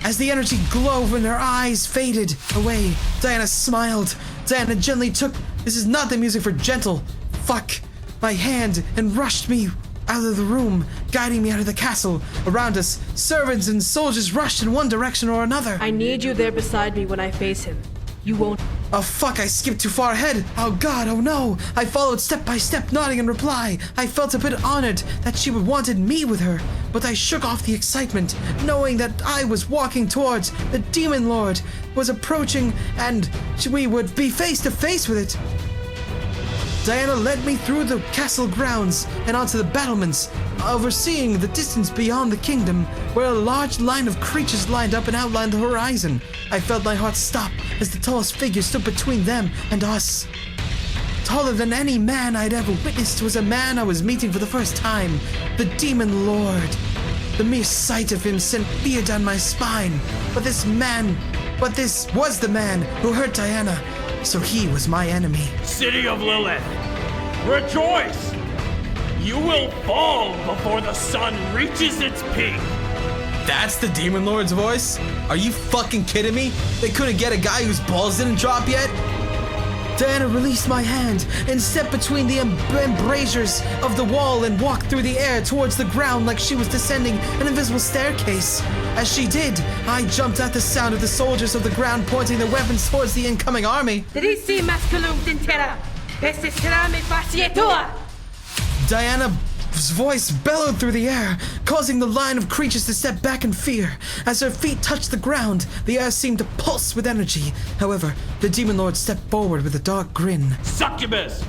As the energy glow in her eyes faded away, Diana smiled. Diana gently took, this is not the music for gentle, my hand and rushed me out of the room, guiding me out of the castle. Around us, servants and soldiers rushed in one direction or another. I need you there beside me when I face him. You won't... Oh fuck, I skipped too far ahead. Oh god, oh no. I followed step by step, nodding in reply. I felt a bit honored that she wanted me with her, but I shook off the excitement, knowing that I was walking towards the Demon Lord, was approaching, and we would be face to face with it. Diana led me through the castle grounds and onto the battlements, overseeing the distance beyond the kingdom, where a large line of creatures lined up and outlined the horizon. I felt my heart stop as the tallest figure stood between them and us. Taller than any man I'd ever witnessed was a man I was meeting for the first time, the Demon Lord. The mere sight of him sent fear down my spine, but this was the man who hurt Diana, so he was my enemy. City of Lilith, rejoice! You will fall before the sun reaches its peak. That's the Demon Lord's voice? Are you fucking kidding me? They couldn't get a guy whose balls didn't drop yet? Diana released my hand and stepped between the embrasures of the wall and walked through the air towards the ground like she was descending an invisible staircase. As she did, I jumped at the sound of the soldiers of the ground pointing their weapons towards the incoming army. Diana's voice bellowed through the air, causing the line of creatures to step back in fear. As her feet touched the ground, the air seemed to pulse with energy. However, the Demon Lord stepped forward with a dark grin. Succubus,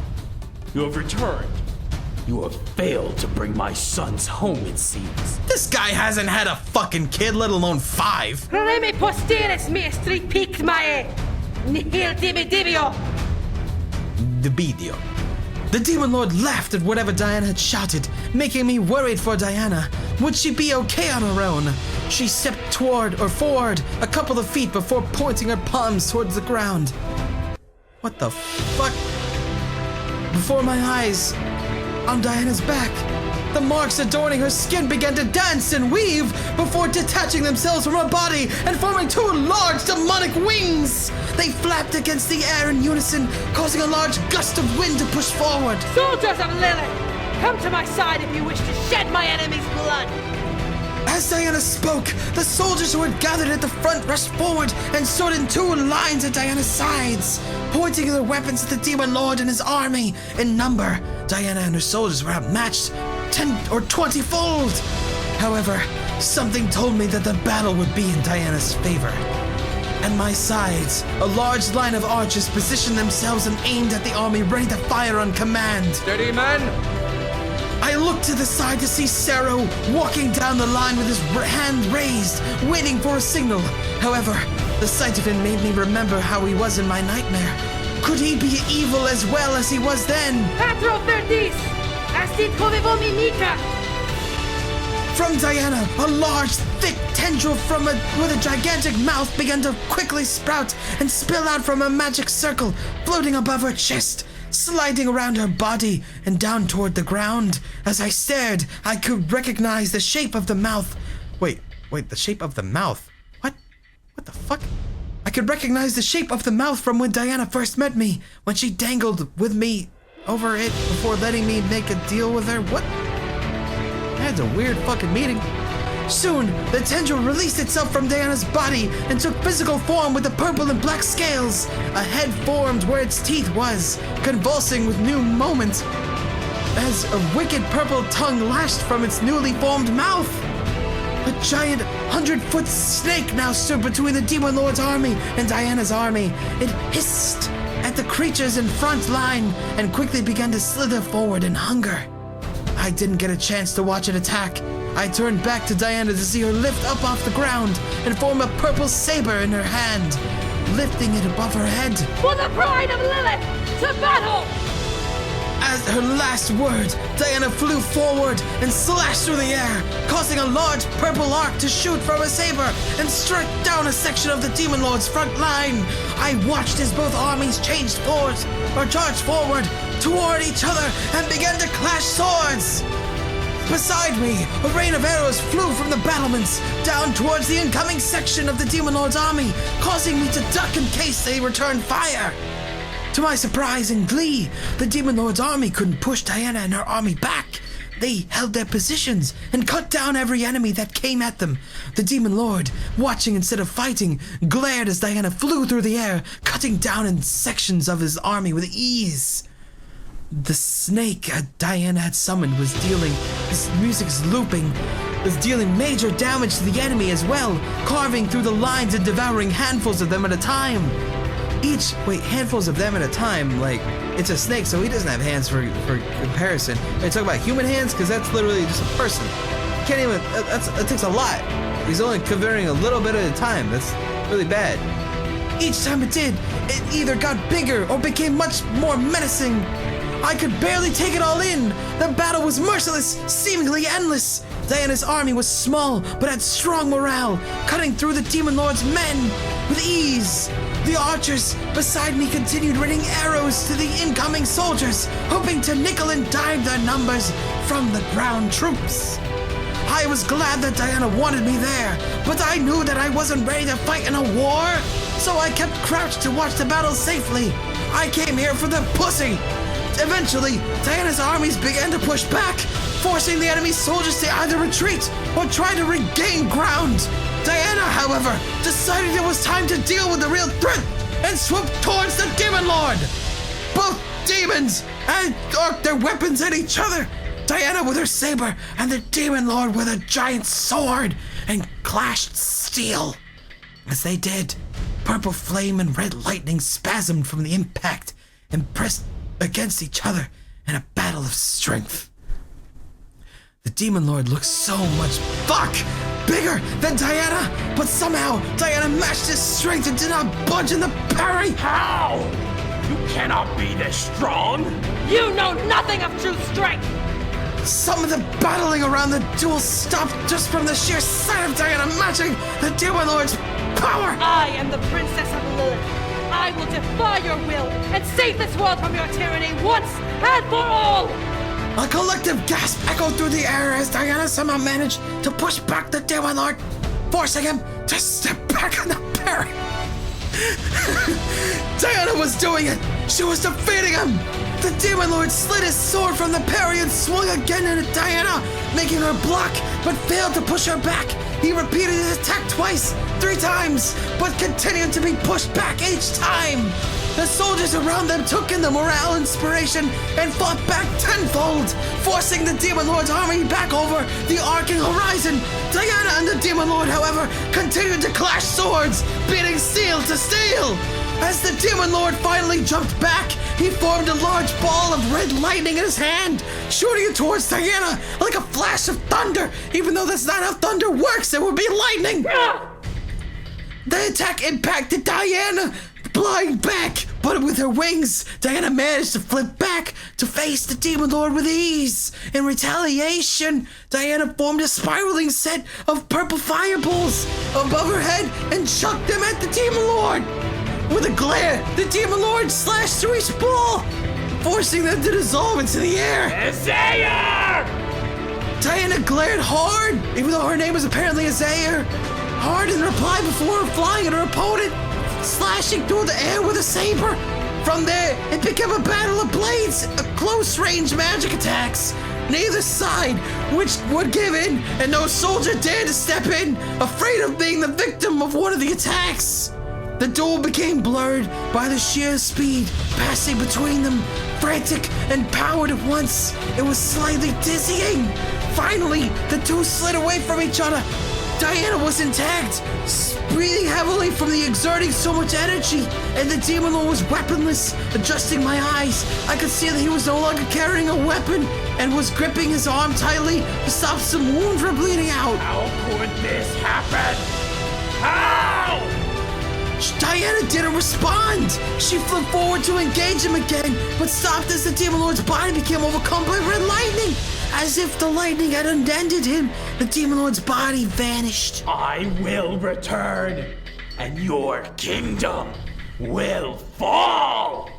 you have returned. You have failed to bring my sons home, it seems. This guy hasn't had a fucking kid, let alone 5. The video. The Demon Lord laughed at whatever Diana had shouted, making me worried for Diana. Would she be okay on her own? She stepped forward a couple of feet before pointing her palms towards the ground. What the fuck? Before my eyes, on Diana's back. The marks adorning her skin began to dance and weave before detaching themselves from her body and forming two large demonic wings. They flapped against the air in unison, causing a large gust of wind to push forward. Soldiers of Lilith, come to my side if you wish to shed my enemy's blood. As Diana spoke, the soldiers who had gathered at the front rushed forward and stood in two lines at Diana's sides, pointing their weapons at the Demon Lord and his army. In number, Diana and her soldiers were outmatched 10 or 20-fold. However, something told me that the battle would be in Diana's favor. At my sides, a large line of archers positioned themselves and aimed at the army, ready to fire on command. Steady, men! I looked to the side to see Sero walking down the line with his hand raised, waiting for a signal. However, the sight of him made me remember how he was in my nightmare. Could he be evil as well as he was then? Patro Verdis! Asti trovevo mimica! From Diana, a large, thick tendril with a gigantic mouth began to quickly sprout and spill out from a magic circle, floating above her chest, sliding around her body and down toward the ground. As I stared, I could recognize the shape of the mouth. Wait, the shape of the mouth? What the fuck? I could recognize the shape of the mouth from when Diana first met me, when she dangled with me over it before letting me make a deal with her. What? That's a weird fucking meeting. Soon, the tendril released itself from Diana's body and took physical form with the purple and black scales. A head formed where its teeth was, convulsing with new moments, as a wicked purple tongue lashed from its newly formed mouth. A giant 100-foot snake now stood between the Demon Lord's army and Diana's army. It hissed at the creatures in front line and quickly began to slither forward in hunger. I didn't get a chance to watch it attack. I turned back to Diana to see her lift up off the ground and form a purple saber in her hand, lifting it above her head. For the pride of Lilith, to battle! As her last word, Diana flew forward and slashed through the air, causing a large purple arc to shoot from a saber and strike down a section of the Demon Lord's front line. I watched as both armies charged forward toward each other and began to clash swords. Beside me, a rain of arrows flew from the battlements down towards the incoming section of the Demon Lord's army, causing me to duck in case they returned fire. To my surprise and glee, the Demon Lord's army couldn't push Diana and her army back. They held their positions and cut down every enemy that came at them. The Demon Lord, watching instead of fighting, glared as Diana flew through the air, cutting down in sections of his army with ease. The snake Diana had summoned was dealing, his music's looping, was dealing major damage to the enemy as well, carving through the lines and devouring handfuls of them at a time. Handfuls of them at a time, like, it's a snake, so he doesn't have hands for comparison. Are you talking about human hands? Because that's literally just a person. Can't even, that takes a lot. He's only converting a little bit at a time. That's really bad. Each time it did, it either got bigger or became much more menacing. I could barely take it all in. The battle was merciless, seemingly endless. Diana's army was small, but had strong morale, cutting through the Demon Lord's men with ease. The archers beside me continued raining arrows to the incoming soldiers, hoping to nickel and dime their numbers from the ground troops. I was glad that Diana wanted me there, but I knew that I wasn't ready to fight in a war, so I kept crouched to watch the battle safely. I came here for the pussy. Eventually, Diana's armies began to push back, forcing the enemy soldiers to either retreat or try to regain ground. Diana, however, decided it was time to deal with the real threat and swooped towards the Demon Lord. Both demons arced their weapons at each other, Diana with her saber and the Demon Lord with a giant sword, and clashed steel. As they did, purple flame and red lightning spasmed from the impact and pressed against each other in a battle of strength. The Demon Lord looked so much bigger than Diana, but somehow Diana matched his strength and did not budge in the parry. How? You cannot be this strong. You know nothing of true strength. Some of the battling around the duel stopped just from the sheer sight of Diana matching the Demon Lord's power. I am the Princess of Lilith. I will defy your will and save this world from your tyranny once and for all! A collective gasp echoed through the air as Diana somehow managed to push back the Demon Lord, forcing him to step back on the parry. Diana was doing it! She was defeating him! The Demon Lord slid his sword from the parry and swung again at Diana, making her block, but failed to push her back. He repeated his attack twice, 3 times, but continued to be pushed back each time. The soldiers around them took in the morale inspiration and fought back tenfold, forcing the Demon Lord's army back over the arcing horizon. Diana and the Demon Lord, however, continued to clash swords, beating steel to steel. As the Demon Lord finally jumped back, he formed a large ball of red lightning in his hand, shooting it towards Diana like a flash of thunder. Even though that's not how thunder works, it would be lightning. The attack impacted Diana, flying back, but with her wings, Diana managed to flip back to face the Demon Lord with ease. In retaliation, Diana formed a spiraling set of purple fireballs above her head and chucked them at the Demon Lord. With a glare, the Demon Lord slashed through each ball, forcing them to dissolve into the air. Isaiah! Diana glared hard, even though her name was apparently Isaiah, hard in reply before flying at her opponent, slashing through the air with a saber. From there, it became a battle of blades, close-range magic attacks. Neither side which would give in, and no soldier dared to step in, afraid of being the victim of one of the attacks. The duel became blurred by the sheer speed passing between them, frantic and powered at once. It was slightly dizzying. Finally, the two slid away from each other. Diana was intact, breathing heavily from the exerting so much energy, and the Demon Lord was weaponless. Adjusting my eyes, I could see that he was no longer carrying a weapon and was gripping his arm tightly to stop some wound from bleeding out. How could this happen? How? Diana didn't respond. She flipped forward to engage him again, but stopped as the Demon Lord's body became overcome by red lightning. As if the lightning had undented him, the Demon Lord's body vanished. I will return, and your kingdom will fall.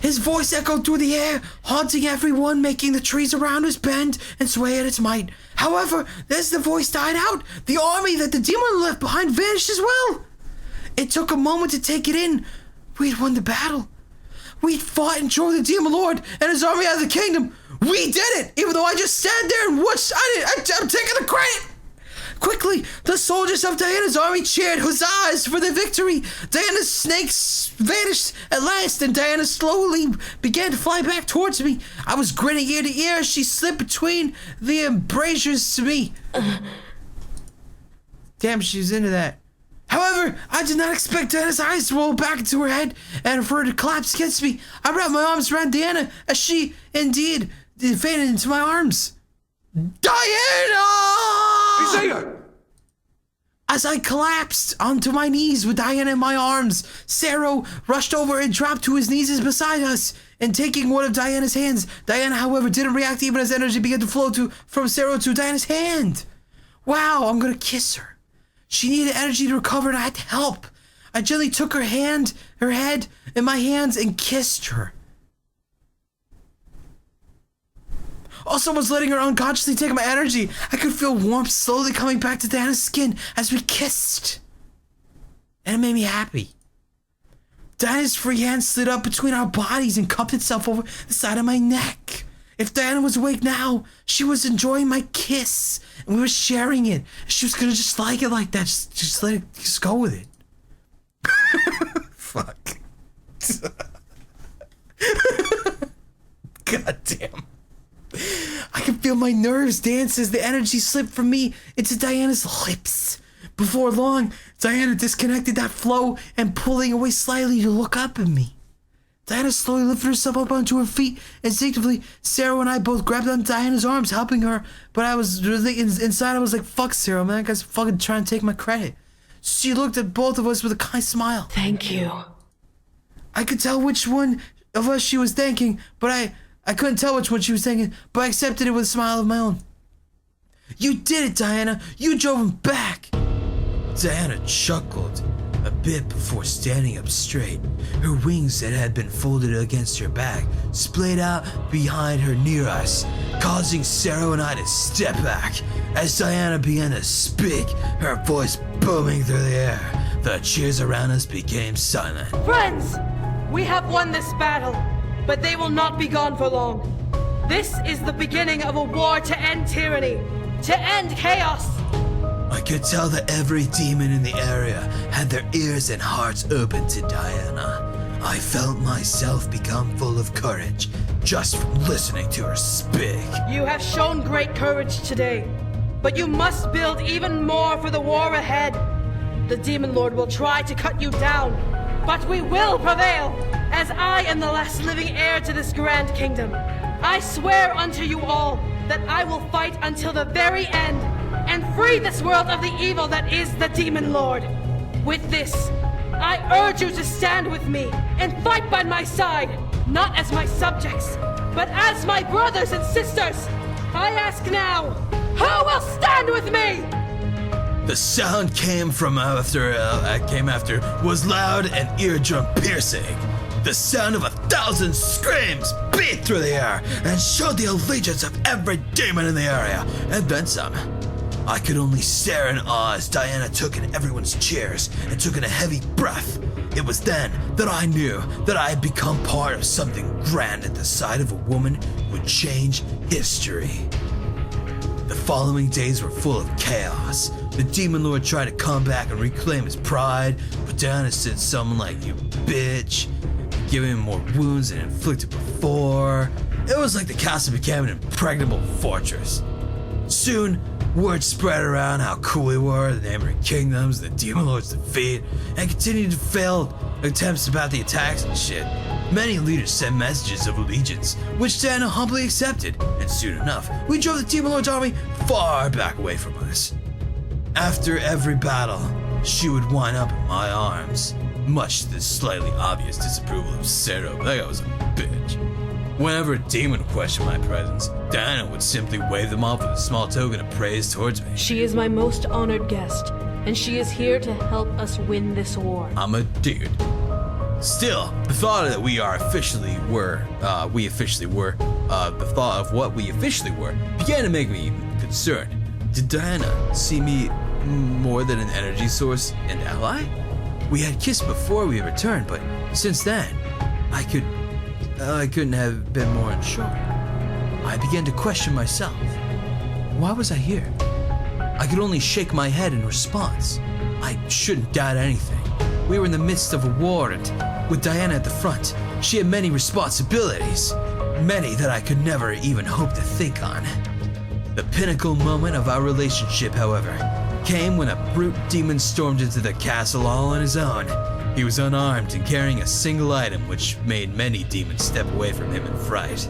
His voice echoed through the air, haunting everyone, making the trees around us bend and sway at its might. However, as the voice died out, the army that the Demon left behind vanished as well. It took a moment to take it in. We'd won the battle. We'd fought and drove the Demon Lord and his army out of the kingdom. We did it, even though I just sat there and watched. I'm taking the credit. Quickly, the soldiers of Diana's army cheered huzzahs for the victory. Diana's snakes vanished at last, and Diana slowly began to fly back towards me. I was grinning ear to ear as she slipped between the embrasures to me. Damn, she was into that. However, I did not expect Diana's eyes to roll back into her head and for her to collapse against me. I wrapped my arms around Diana as she, indeed, fainted into my arms. Diana! Isaiah! As I collapsed onto my knees with Diana in my arms, Sero rushed over and dropped to his knees beside us and taking one of Diana's hands. Diana, however, didn't react even as energy began to flow from Sero to Diana's hand. Wow, I'm gonna kiss her. She needed energy to recover and I had to help. I gently took her head in my hands and kissed her. Also was letting her unconsciously take my energy. I could feel warmth slowly coming back to Diana's skin as we kissed. And it made me happy. Diana's free hand slid up between our bodies and cupped itself over the side of my neck. If Diana was awake now, she was enjoying my kiss, and we were sharing it. She was gonna just like it like that, just let it, just go with it. Fuck. God damn. I could feel my nerves dance as the energy slipped from me into Diana's lips. Before long, Diana disconnected that flow and pulling away slightly to look up at me. Diana slowly lifted herself up onto her feet. Instinctively, Sarah and I both grabbed on Diana's arms, helping her. But I was really inside. I was like, "Fuck, Sarah, man! That guy's fucking trying to take my credit." She looked at both of us with a kind smile. Thank you. I could tell which one of us she was thanking, but I couldn't tell which one she was thanking. But I accepted it with a smile of my own. "You did it, Diana. You drove him back." Diana chuckled a bit before standing up straight. Her wings that had been folded against her back splayed out behind her near us, causing Sarah and I to step back. As Diana began to speak, her voice booming through the air, the cheers around us became silent. Friends, we have won this battle, but they will not be gone for long. This is the beginning of a war to end tyranny, to end chaos. I could tell that every demon in the area had their ears and hearts open to Diana. I felt myself become full of courage just from listening to her speak. You have shown great courage today, but you must build even more for the war ahead. The Demon Lord will try to cut you down, but we will prevail, as I am the last living heir to this grand kingdom. I swear unto you all that I will fight until the very end and free this world of the evil that is the Demon Lord. With this, I urge you to stand with me and fight by my side, not as my subjects, but as my brothers and sisters. I ask now, who will stand with me? The sound came after was loud and eardrum piercing. The sound of 1,000 screams beat through the air and showed the allegiance of every demon in the area, and then some. I could only stare in awe as Diana took in everyone's cheers and took in a heavy breath. It was then that I knew that I had become part of something grand at the side of a woman who would change history. The following days were full of chaos. The Demon Lord tried to come back and reclaim his pride, but Diana said something like, "You bitch," giving him more wounds than inflicted before. It was like the castle became an impregnable fortress. Soon, word spread around how cool we were, the neighboring kingdoms, the Demon Lord's defeat, and continued to fail attempts about the attacks and shit. Many leaders sent messages of allegiance, which Diana humbly accepted, and soon enough, we drove the Demon Lord's army far back away from us. After every battle, she would wind up in my arms, much to the slightly obvious disapproval of Sarah, but that guy was a bitch. Whenever a demon questioned my presence, Diana would simply wave them off with a small token of praise towards me. She is my most honored guest, and she is here to help us win this war. I'm a dude. Still, the thought that the thought of what we officially were began to make me concerned. Did Diana see me more than an energy source and ally? We had kissed before we returned, but since then, I couldn't have been more unsure. I began to question myself. Why was I here? I could only shake my head in response. I shouldn't doubt anything. We were in the midst of a war, and with Diana at the front, she had many responsibilities, many that I could never even hope to think on. The pinnacle moment of our relationship, however, came when a brute demon stormed into the castle all on his own. He was unarmed and carrying a single item, which made many demons step away from him in fright.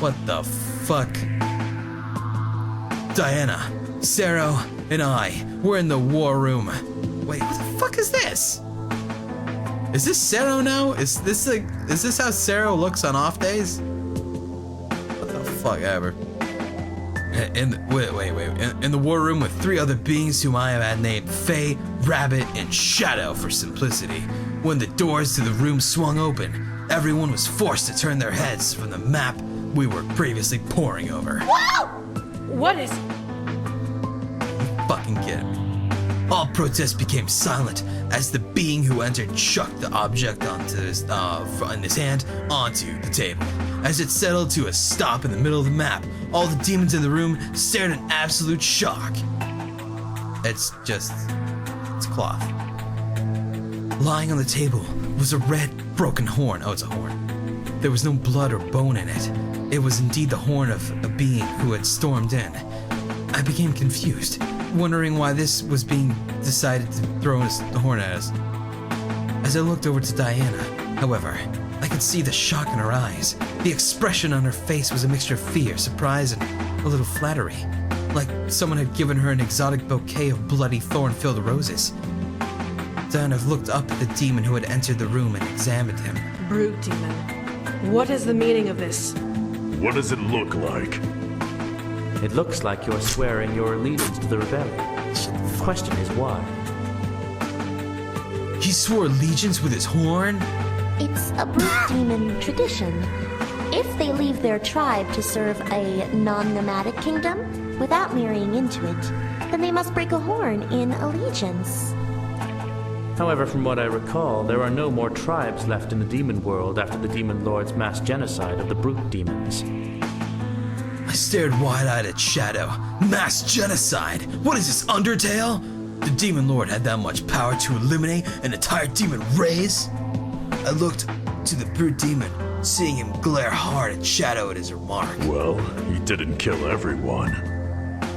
What the fuck? Diana, Sarah, and I were in the war room. Wait, what the fuck is this? Is this Sarah now? Is this how Sarah looks on off days? What the fuck ever? In the war room with 3 other beings whom I had named Faye, Rabbit, and Shadow for simplicity. When the doors to the room swung open, everyone was forced to turn their heads from the map we were previously poring over. Whoa! What is... Fucking kidding me. All protest became silent as the being who entered chucked the object onto his, in his hand onto the table. As it settled to a stop in the middle of the map, all the demons in the room stared in absolute shock. It's cloth. Lying on the table was a red, broken horn. Oh, it's a horn. There was no blood or bone in it. It was indeed the horn of a being who had stormed in. I became confused, wondering why this was being decided to throw the horn at us. As I looked over to Diana, however, I could see the shock in her eyes. The expression on her face was a mixture of fear, surprise, and a little flattery, like someone had given her an exotic bouquet of bloody thorn-filled roses. Diana looked up at the demon who had entered the room and examined him. Brute demon. What is the meaning of this? What does it look like? It looks like you're swearing your allegiance to the rebellion. The question is why? He swore allegiance with his horn? It's a brute demon tradition. If they leave their tribe to serve a non-nomadic kingdom without marrying into it, then they must break a horn in allegiance. However, from what I recall, there are no more tribes left in the demon world after the demon lord's mass genocide of the brute demons. I stared wide-eyed at Shadow. Mass genocide? What is this, Undertale? The demon lord had that much power to eliminate an entire demon race? I looked to the brute demon, seeing him glare hard at Shadow at his remark. Well, he didn't kill everyone.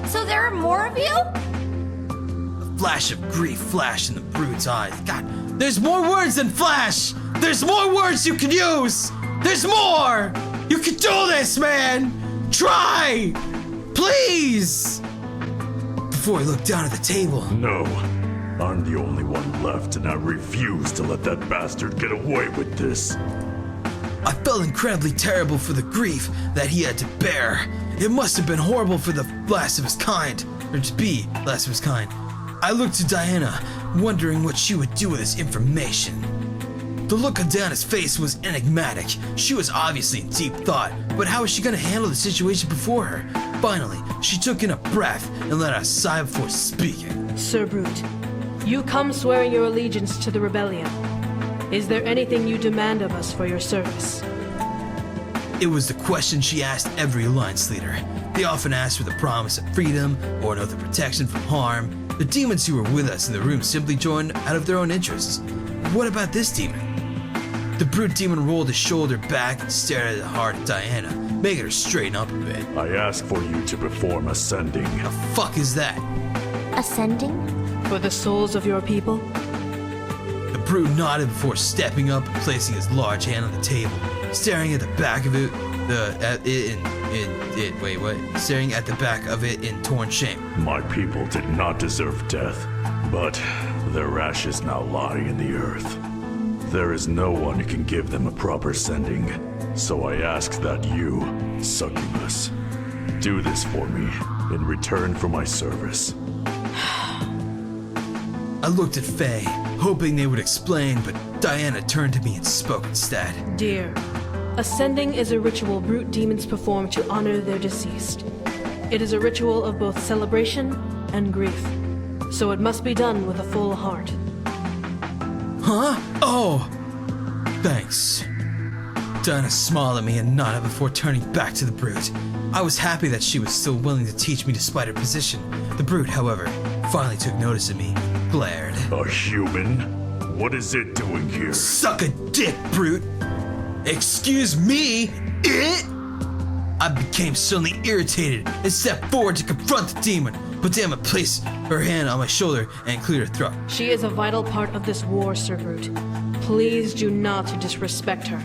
So there are more of you? A flash of grief flashed in the brute's eyes. God, there's more words than flash! There's more words you can use! There's more! You can do this, man! Try! Please! Before I looked down at the table. No. I'm the only one left, and I refuse to let that bastard get away with this. I felt incredibly terrible for the grief that he had to bear. It must have been horrible for the last of his kind, or to be last of his kind. I looked to Diana, wondering what she would do with this information. The look on Diana's face was enigmatic. She was obviously in deep thought, but how was she going to handle the situation before her? Finally, she took in a breath and let out a sigh before speaking. Sir Brute, you come swearing your allegiance to the rebellion. Is there anything you demand of us for your service? It was the question she asked every alliance leader. They often asked for the promise of freedom or an oath of protection from harm. The demons who were with us in the room simply joined out of their own interests. What about this demon? The brute demon rolled his shoulder back and stared hard at Diana, making her straighten up a bit. I ask for you to perform ascending. The fuck is that? Ascending? For the souls of your people? The brute nodded before stepping up and placing his large hand on the table, staring at the back of it, staring at the back of it in torn shame. My people did not deserve death, but their ashes now lie in the earth. There is no one who can give them a proper sending, so I ask that you, Succubus, do this for me in return for my service. I looked at Faye, hoping they would explain, but Diana turned to me and spoke instead. Dear, ascending is a ritual brute demons perform to honor their deceased. It is a ritual of both celebration and grief, so it must be done with a full heart. Huh? Oh! Thanks. Diana smiled at me and nodded before turning back to the brute. I was happy that she was still willing to teach me despite her position. The brute, however, finally took notice of me and glared. A human? What is it doing here? Suck a dick, brute! Excuse me? It? I became suddenly irritated and stepped forward to confront the demon, but Diana placed her hand on my shoulder and cleared her throat. She is a vital part of this war, Sir Brute. Please do not disrespect her.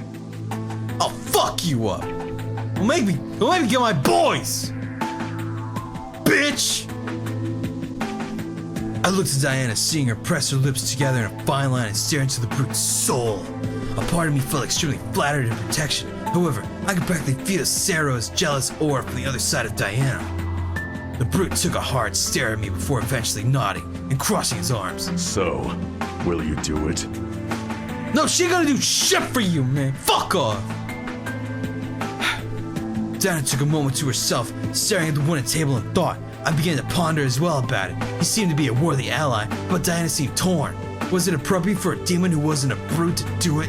I'll fuck you up! We'll make me get my boys! Bitch! I looked at Diana, seeing her press her lips together in a fine line and stare into the brute's soul. A part of me felt extremely flattered in protection. However, I could practically feel Sarah's jealous aura from the other side of Diana. The brute took a hard stare at me before eventually nodding and crossing his arms. So, will you do it? No, she ain't gonna do shit for you, man. Fuck off! Diana took a moment to herself, staring at the wooden table in thought. I began to ponder as well about it. He seemed to be a worthy ally, but Diana seemed torn. Was it appropriate for a demon who wasn't a brute to do it?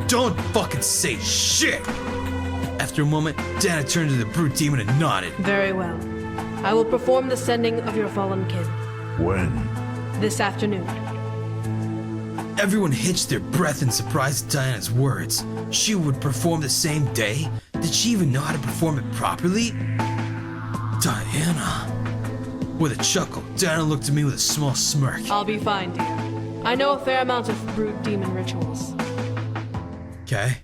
Don't fucking say shit! After a moment, Diana turned to the brute demon and nodded. Very well. I will perform the sending of your fallen kin. When? This afternoon. Everyone hitched their breath in surprise at Diana's words. She would perform the same day? Did she even know how to perform it properly? Diana. With a chuckle, Diana looked at me with a small smirk. I'll be fine, dear. I know a fair amount of brute demon rituals. Okay.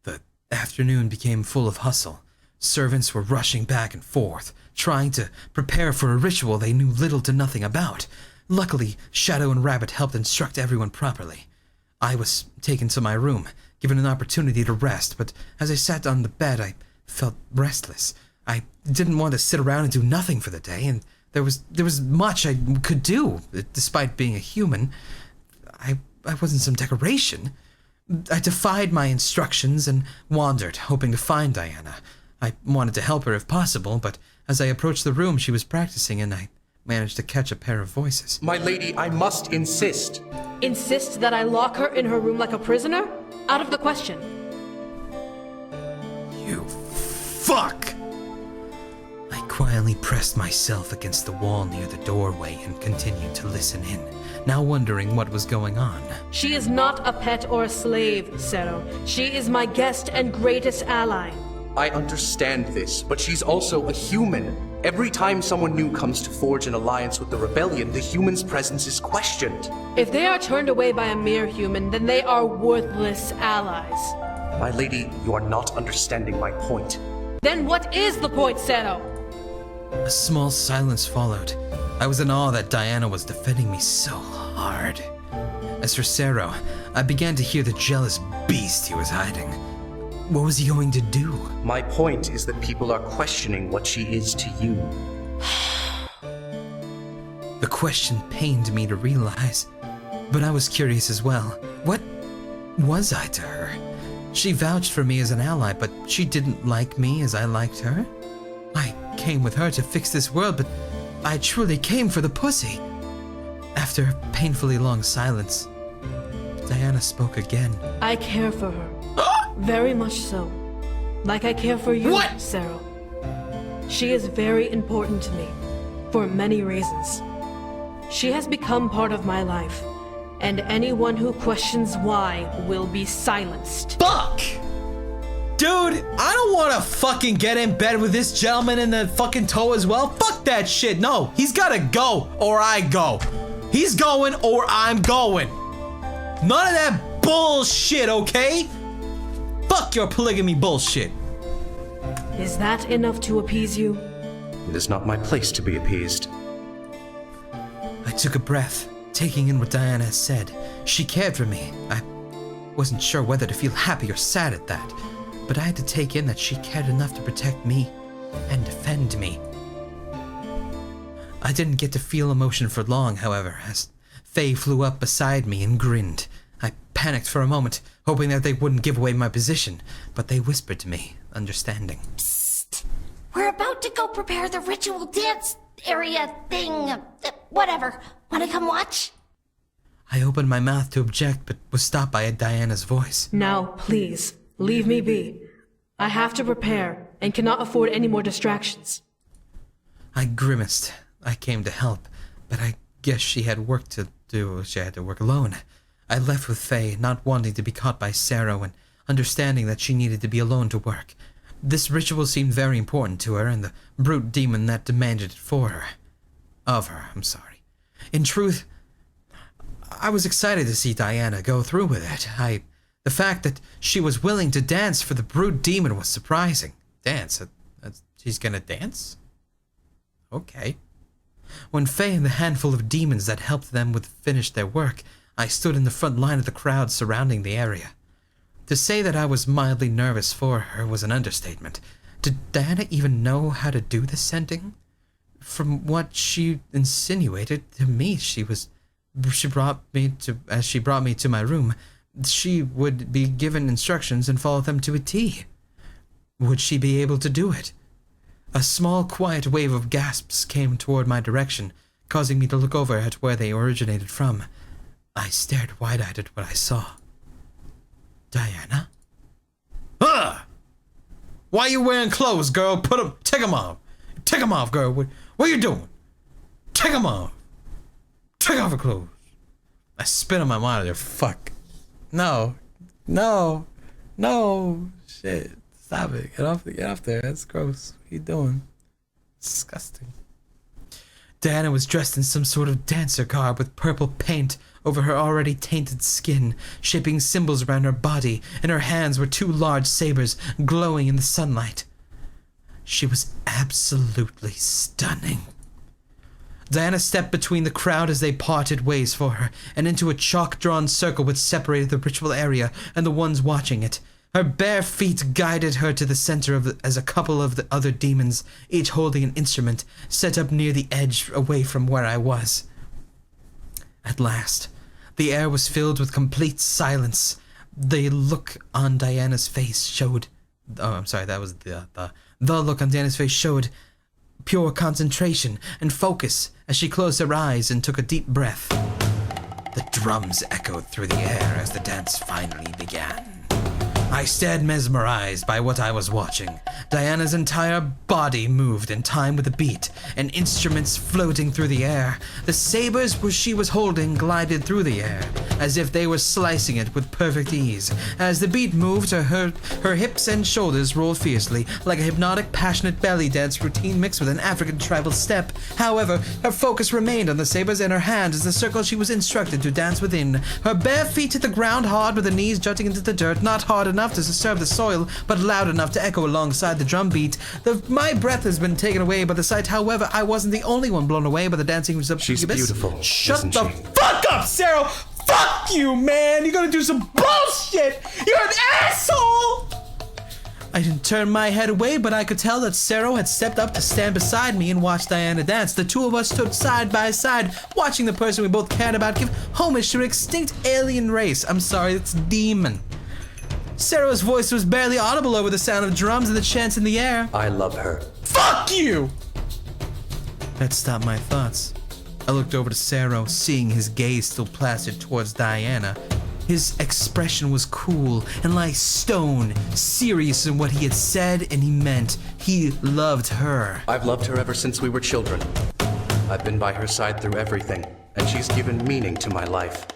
The afternoon became full of hustle. Servants were rushing back and forth, trying to prepare for a ritual they knew little to nothing about. Luckily, Shadow and Rabbit helped instruct everyone properly. I was taken to my room, given an opportunity to rest, but as I sat on the bed, I felt restless. I didn't want to sit around and do nothing for the day, and There was much I could do, despite being a human. I wasn't some decoration. I defied my instructions and wandered, hoping to find Diana. I wanted to help her if possible, but as I approached the room she was practicing in, I managed to catch a pair of voices. My lady, I must insist. Insist that I lock her in her room like a prisoner? Out of the question. You fuck! I quietly pressed myself against the wall near the doorway and continued to listen in, now wondering what was going on. She is not a pet or a slave, Zero. She is my guest and greatest ally. I understand this, but she's also a human. Every time someone new comes to forge an alliance with the rebellion, the human's presence is questioned. If they are turned away by a mere human, then they are worthless allies. My lady, you are not understanding my point. Then what is the point, Zero? A small silence followed. I was in awe that Diana was defending me so hard. As for Zero, I began to hear the jealous beast he was hiding. What was he going to do? My point is that people are questioning what she is to you. The question pained me to realize, but I was curious as well. What was I to her? She vouched for me as an ally, but she didn't like me as I liked her. I came with her to fix this world, but I truly came for the pussy. After a painfully long silence, Diana spoke again. I care for her. Very much so. Like I care for you, Zero. She is very important to me, for many reasons. She has become part of my life, and anyone who questions why will be silenced. Fuck! Dude, I don't want to fucking get in bed with this gentleman in the fucking toe as well. Fuck that shit. No, he's gotta go or I go. He's going or I'm going. None of that bullshit, okay? Fuck your polygamy bullshit. Is that enough to appease you? It is not my place to be appeased. I took a breath, taking in what Diana had said. She cared for me. I wasn't sure whether to feel happy or sad at that, but I had to take in that she cared enough to protect me and defend me. I didn't get to feel emotion for long, however, as Faye flew up beside me and grinned. I panicked for a moment, hoping that they wouldn't give away my position, but they whispered to me, understanding. Psst. We're about to go prepare the ritual dance area thing. Whatever. Wanna come watch? I opened my mouth to object, but was stopped by Diana's voice. Now, please, leave me be. I have to prepare and cannot afford any more distractions. I grimaced. I came to help, but I guess she had work to do. She had to work alone. I left with Faye, not wanting to be caught by Sarah and understanding that she needed to be alone to work. This ritual seemed very important to her and the brute demon that demanded it for her. Of her, I'm sorry. In truth, I was excited to see Diana go through with it. The fact that she was willing to dance for the brute demon was surprising. Dance? She's gonna dance? Okay. When Faye and the handful of demons that helped them finish their work, I stood in the front line of the crowd surrounding the area. To say that I was mildly nervous for her was an understatement. Did Diana even know how to do the scenting? From what she insinuated to me, as she brought me to my room, she would be given instructions and follow them to a T. Would she be able to do it? A small, quiet wave of gasps came toward my direction, causing me to look over at where they originated from. I stared wide-eyed at what I saw. Diana? Ugh! Why are you wearing clothes, girl? Take them off. Take them off, girl. What are you doing? Take them off. Take off your clothes. I spit on my monitor. Fuck. No. Shit. Stop it. Get off there. That's gross. What are you doing? Disgusting. Diana was dressed in some sort of dancer garb with purple paint over her already tainted skin, shaping symbols around her body. In her hands were two large sabers glowing in the sunlight. She was absolutely stunning. Diana stepped between the crowd as they parted ways for her, and into a chalk-drawn circle which separated the ritual area and the ones watching it. Her bare feet guided her to the center as a couple of the other demons, each holding an instrument, set up near the edge away from where I was. At last, the air was filled with complete silence. The look on Diana's face showed... Oh, I'm sorry, that was the look on Diana's face showed pure concentration and focus as she closed her eyes and took a deep breath. The drums echoed through the air as the dance finally began. I stared mesmerized by what I was watching. Diana's entire body moved in time with the beat, and instruments floating through the air. The sabers she was holding glided through the air, as if they were slicing it with perfect ease. As the beat moved, her hips and shoulders rolled fiercely, like a hypnotic, passionate belly dance routine mixed with an African tribal step. However, her focus remained on the sabers in her hand as the circle she was instructed to dance within. Her bare feet hit the ground hard with the knees jutting into the dirt, not hard enough to disturb the soil, but loud enough to echo alongside the drum beat. My breath has been taken away by the sight. However, I wasn't the only one blown away by the dancing. She's beautiful. Shut the fuck up, Sarah! Fuck you, man! You're gonna do some bullshit! You're an asshole! I didn't turn my head away, but I could tell that Sarah had stepped up to stand beside me and watch Diana dance. The two of us stood side by side, watching the person we both cared about give homage to an extinct alien race. I'm sorry, it's demon. Sarah's voice was barely audible over the sound of drums and the chants in the air. I love her. Fuck you! That stopped my thoughts. I looked over to Sarah, seeing his gaze still plastered towards Diana. His expression was cool and like stone, serious in what he had said and he meant. He loved her. I've loved her ever since we were children. I've been by her side through everything, and she's given meaning to my life.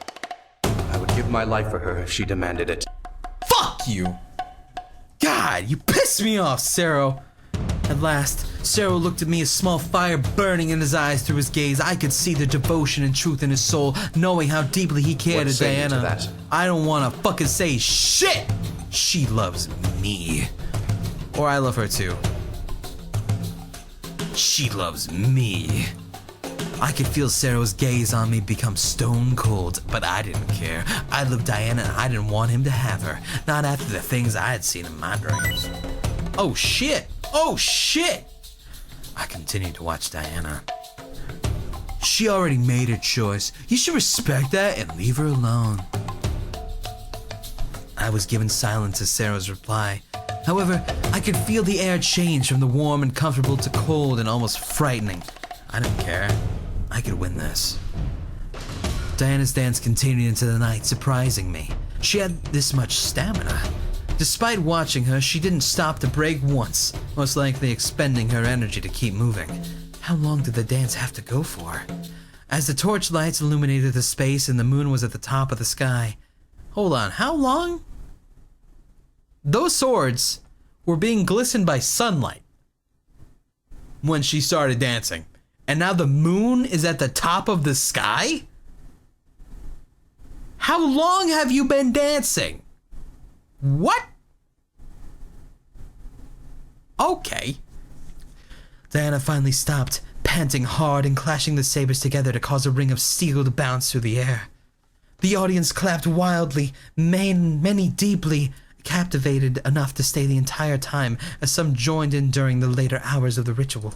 I would give my life for her if she demanded it. Fuck you! God, you piss me off, Sarah. At last, Sarah looked at me, a small fire burning in his eyes through his gaze. I could see the devotion and truth in his soul, knowing how deeply he cared to Diana. That? I don't want to fucking say shit! She loves me. Or I love her too. She loves me. I could feel Sarah's gaze on me become stone cold, but I didn't care. I loved Diana and I didn't want him to have her. Not after the things I had seen in my dreams. Oh shit! Oh shit! I continued to watch Diana. She already made her choice. You should respect that and leave her alone. I was given silence as Sarah's reply. However, I could feel the air change from the warm and comfortable to cold and almost frightening. I didn't care. I could win this. Diana's dance continued into the night, surprising me. She had this much stamina. Despite watching her, she didn't stop to break once, most likely expending her energy to keep moving. How long did the dance have to go for? As the torchlights illuminated the space and the moon was at the top of the sky. Hold on, how long? Those swords were being glistened by sunlight when she started dancing. And now the moon is at the top of the sky? How long have you been dancing? What? Okay. Diana finally stopped, panting hard and clashing the sabers together to cause a ring of steel to bounce through the air. The audience clapped wildly, many deeply captivated enough to stay the entire time, as some joined in during the later hours of the ritual.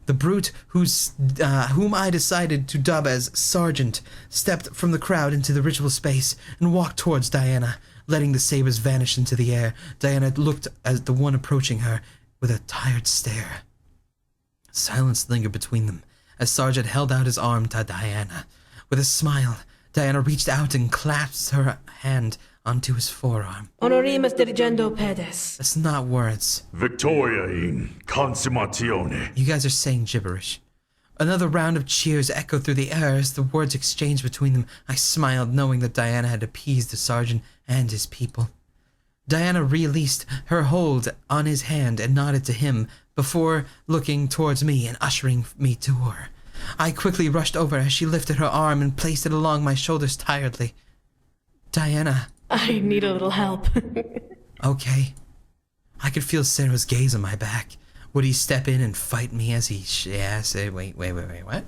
The brute whom I decided to dub as Sergeant stepped from the crowd into the ritual space and walked towards Diana, letting the sabers vanish into the air. Diana looked at the one approaching her with a tired stare. Silence lingered between them as Sergeant held out his arm to Diana. With a smile, Diana reached out and clasped her hand onto his forearm. Honorimus dirigendo pedes. That's not words. Victoria in consummatione. You guys are saying gibberish. Another round of cheers echoed through the air as the words exchanged between them. I smiled, knowing that Diana had appeased the sergeant and his people. Diana released her hold on his hand and nodded to him before looking towards me and ushering me to her. I quickly rushed over as she lifted her arm and placed it along my shoulders tiredly. Diana. I need a little help. Okay. I could feel Sarah's gaze on my back. Would he step in and fight me as he asked? Wait, what?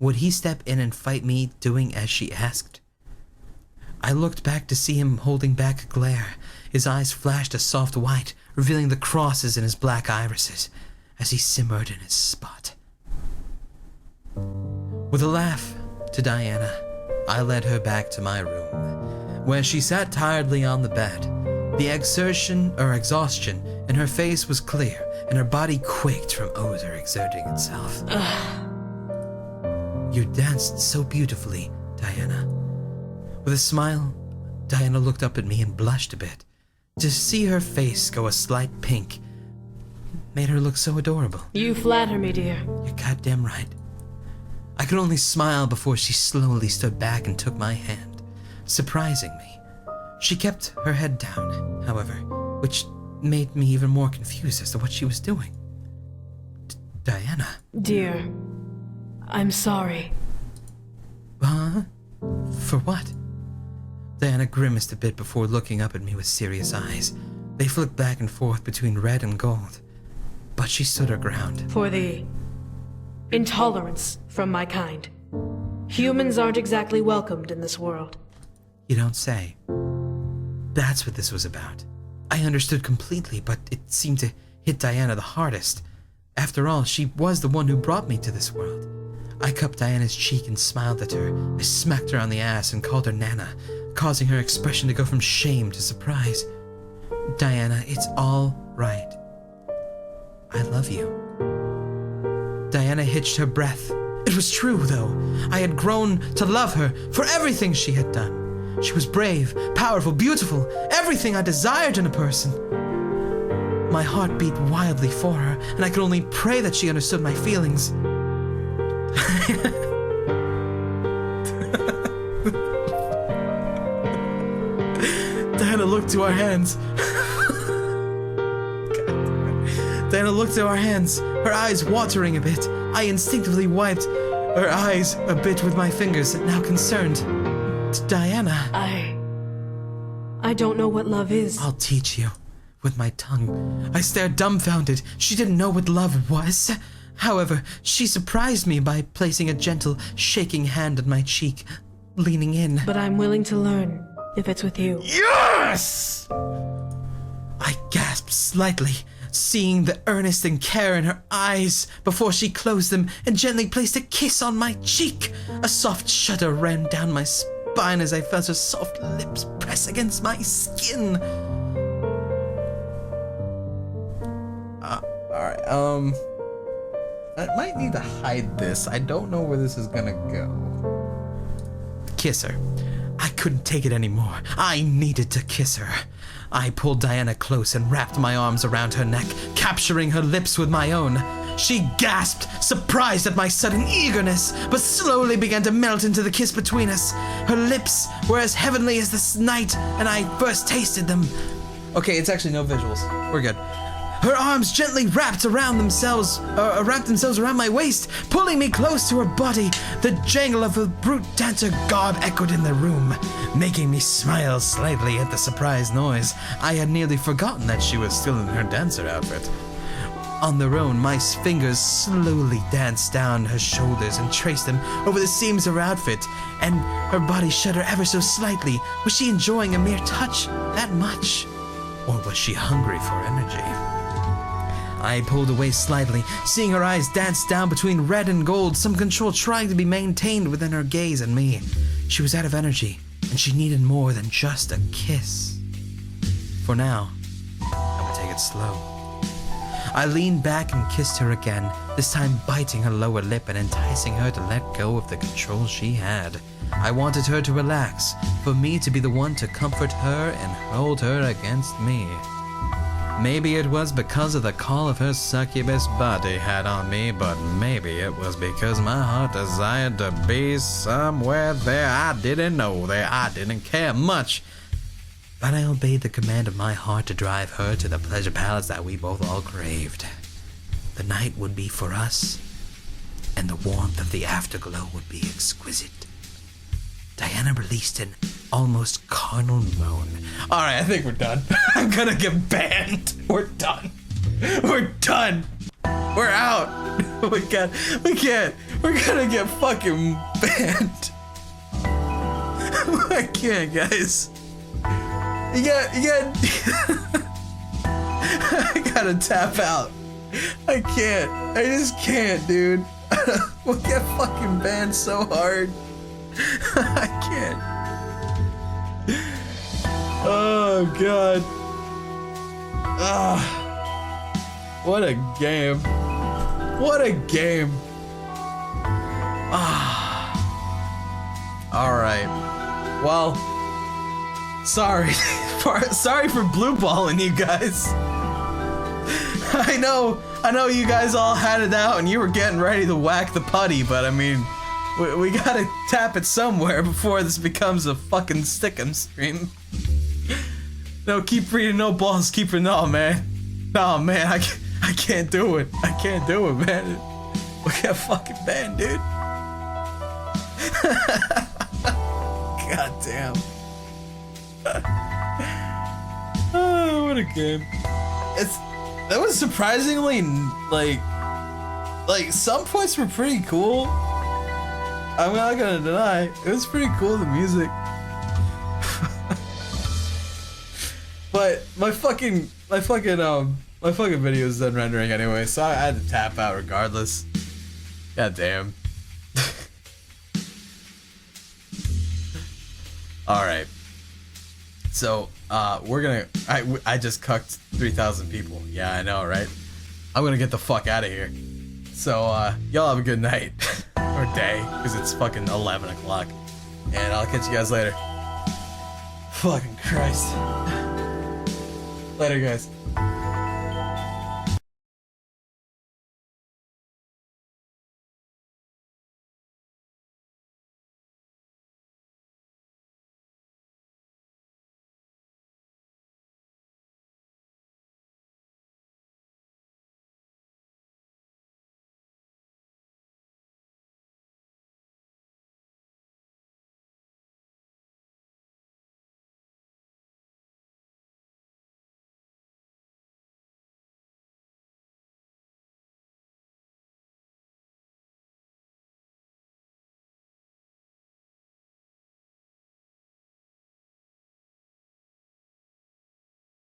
Would he step in and fight me doing as she asked? I looked back to see him holding back a glare. His eyes flashed a soft white, revealing the crosses in his black irises as he simmered in his spot. With a laugh to Diana, I led her back to my room, where she sat tiredly on the bed. The exhaustion in her face was clear, and her body quaked from overexerting itself. You danced so beautifully, Diana. With a smile, Diana looked up at me and blushed a bit. To see her face go a slight pink made her look so adorable. You flatter me, dear. You're goddamn right. I could only smile before she slowly stood back and took my hand, surprising me. She kept her head down, however, which made me even more confused as to what she was doing. Diana. Dear, I'm sorry. Huh? For what? Diana grimaced a bit before looking up at me with serious eyes. They flicked back and forth between red and gold. But she stood her ground. For the intolerance from my kind. Humans aren't exactly welcomed in this world. You don't say. That's what this was about. I understood completely, but it seemed to hit Diana the hardest. After all, she was the one who brought me to this world. I cupped Diana's cheek and smiled at her. I smacked her on the ass and called her Nana, causing her expression to go from shame to surprise. Diana, it's all right. I love you. Diana hitched her breath. It was true, though. I had grown to love her for everything she had done. She was brave, powerful, beautiful, everything I desired in a person. My heart beat wildly for her, and I could only pray that she understood my feelings. Diana looked to our hands. Diana looked to our hands, her eyes watering a bit. I instinctively wiped her eyes a bit with my fingers, now concerned. Diana. I don't know what love is. I'll teach you. With my tongue. I stared dumbfounded. She didn't know what love was. However, she surprised me by placing a gentle, shaking hand on my cheek, leaning in. But I'm willing to learn, if it's with you. Yes! I gasped slightly, seeing the earnest and care in her eyes before she closed them and gently placed a kiss on my cheek. A soft shudder ran down my spine as I felt her soft lips press against my skin. Alright, I might need to hide this. I don't know where this is gonna go. Kiss her. I couldn't take it anymore. I needed to kiss her. I pulled Diana close and wrapped my arms around her neck, capturing her lips with my own. She gasped, surprised at my sudden eagerness, but slowly began to melt into the kiss between us. Her lips were as heavenly as the night, and I first tasted them. Okay, it's actually no visuals. We're good. Her arms gently wrapped themselves around my waist, pulling me close to her body. The jangle of a brute dancer garb echoed in the room, making me smile slightly at the surprise noise. I had nearly forgotten that she was still in her dancer outfit. On their own, my fingers slowly danced down her shoulders and traced them over the seams of her outfit, and her body shuddered ever so slightly. Was she enjoying a mere touch that much? Or was she hungry for energy? I pulled away slightly, seeing her eyes dance down between red and gold, some control trying to be maintained within her gaze and me. She was out of energy, and she needed more than just a kiss. For now, I would take it slow. I leaned back and kissed her again, this time biting her lower lip and enticing her to let go of the control she had. I wanted her to relax, for me to be the one to comfort her and hold her against me. Maybe it was because of the call of her succubus body had on me, but maybe it was because my heart desired to be somewhere there I didn't know, there I didn't care much. But I obeyed the command of my heart to drive her to the pleasure palace that we both all craved. The night would be for us, and the warmth of the afterglow would be exquisite. Diana released an almost carnal moan. Alright, I think we're done. I'm gonna get banned. We're done. We're done. We're out. We can't. We're gonna get fucking banned. I can't, guys. You got. I gotta tap out. I can't. I just can't, dude. We'll get fucking banned so hard. I can't. Oh god. Ah. What a game. What a game. Ah. All right. Well, sorry for blue balling you guys. I know you guys all had it out and you were getting ready to whack the putty, but I mean, we gotta tap it somewhere before this becomes a fucking stickum stream. No, keep reading, no balls, keep it, no, man. No, man, I can't do it. I can't do it, man. We got fucking banned, dude. God damn. Oh, what a game. That was surprisingly, like some points were pretty cool. I'm not gonna deny, it was pretty cool, the music. But my fucking video is done rendering anyway, so I had to tap out regardless. God damn. Alright. So, we're gonna... I just cucked 3,000 people. Yeah, I know, right? I'm gonna get the fuck out of here. So, y'all have a good night. Or day, because it's fucking 11 o'clock. And I'll catch you guys later. Fucking Christ. Later, guys.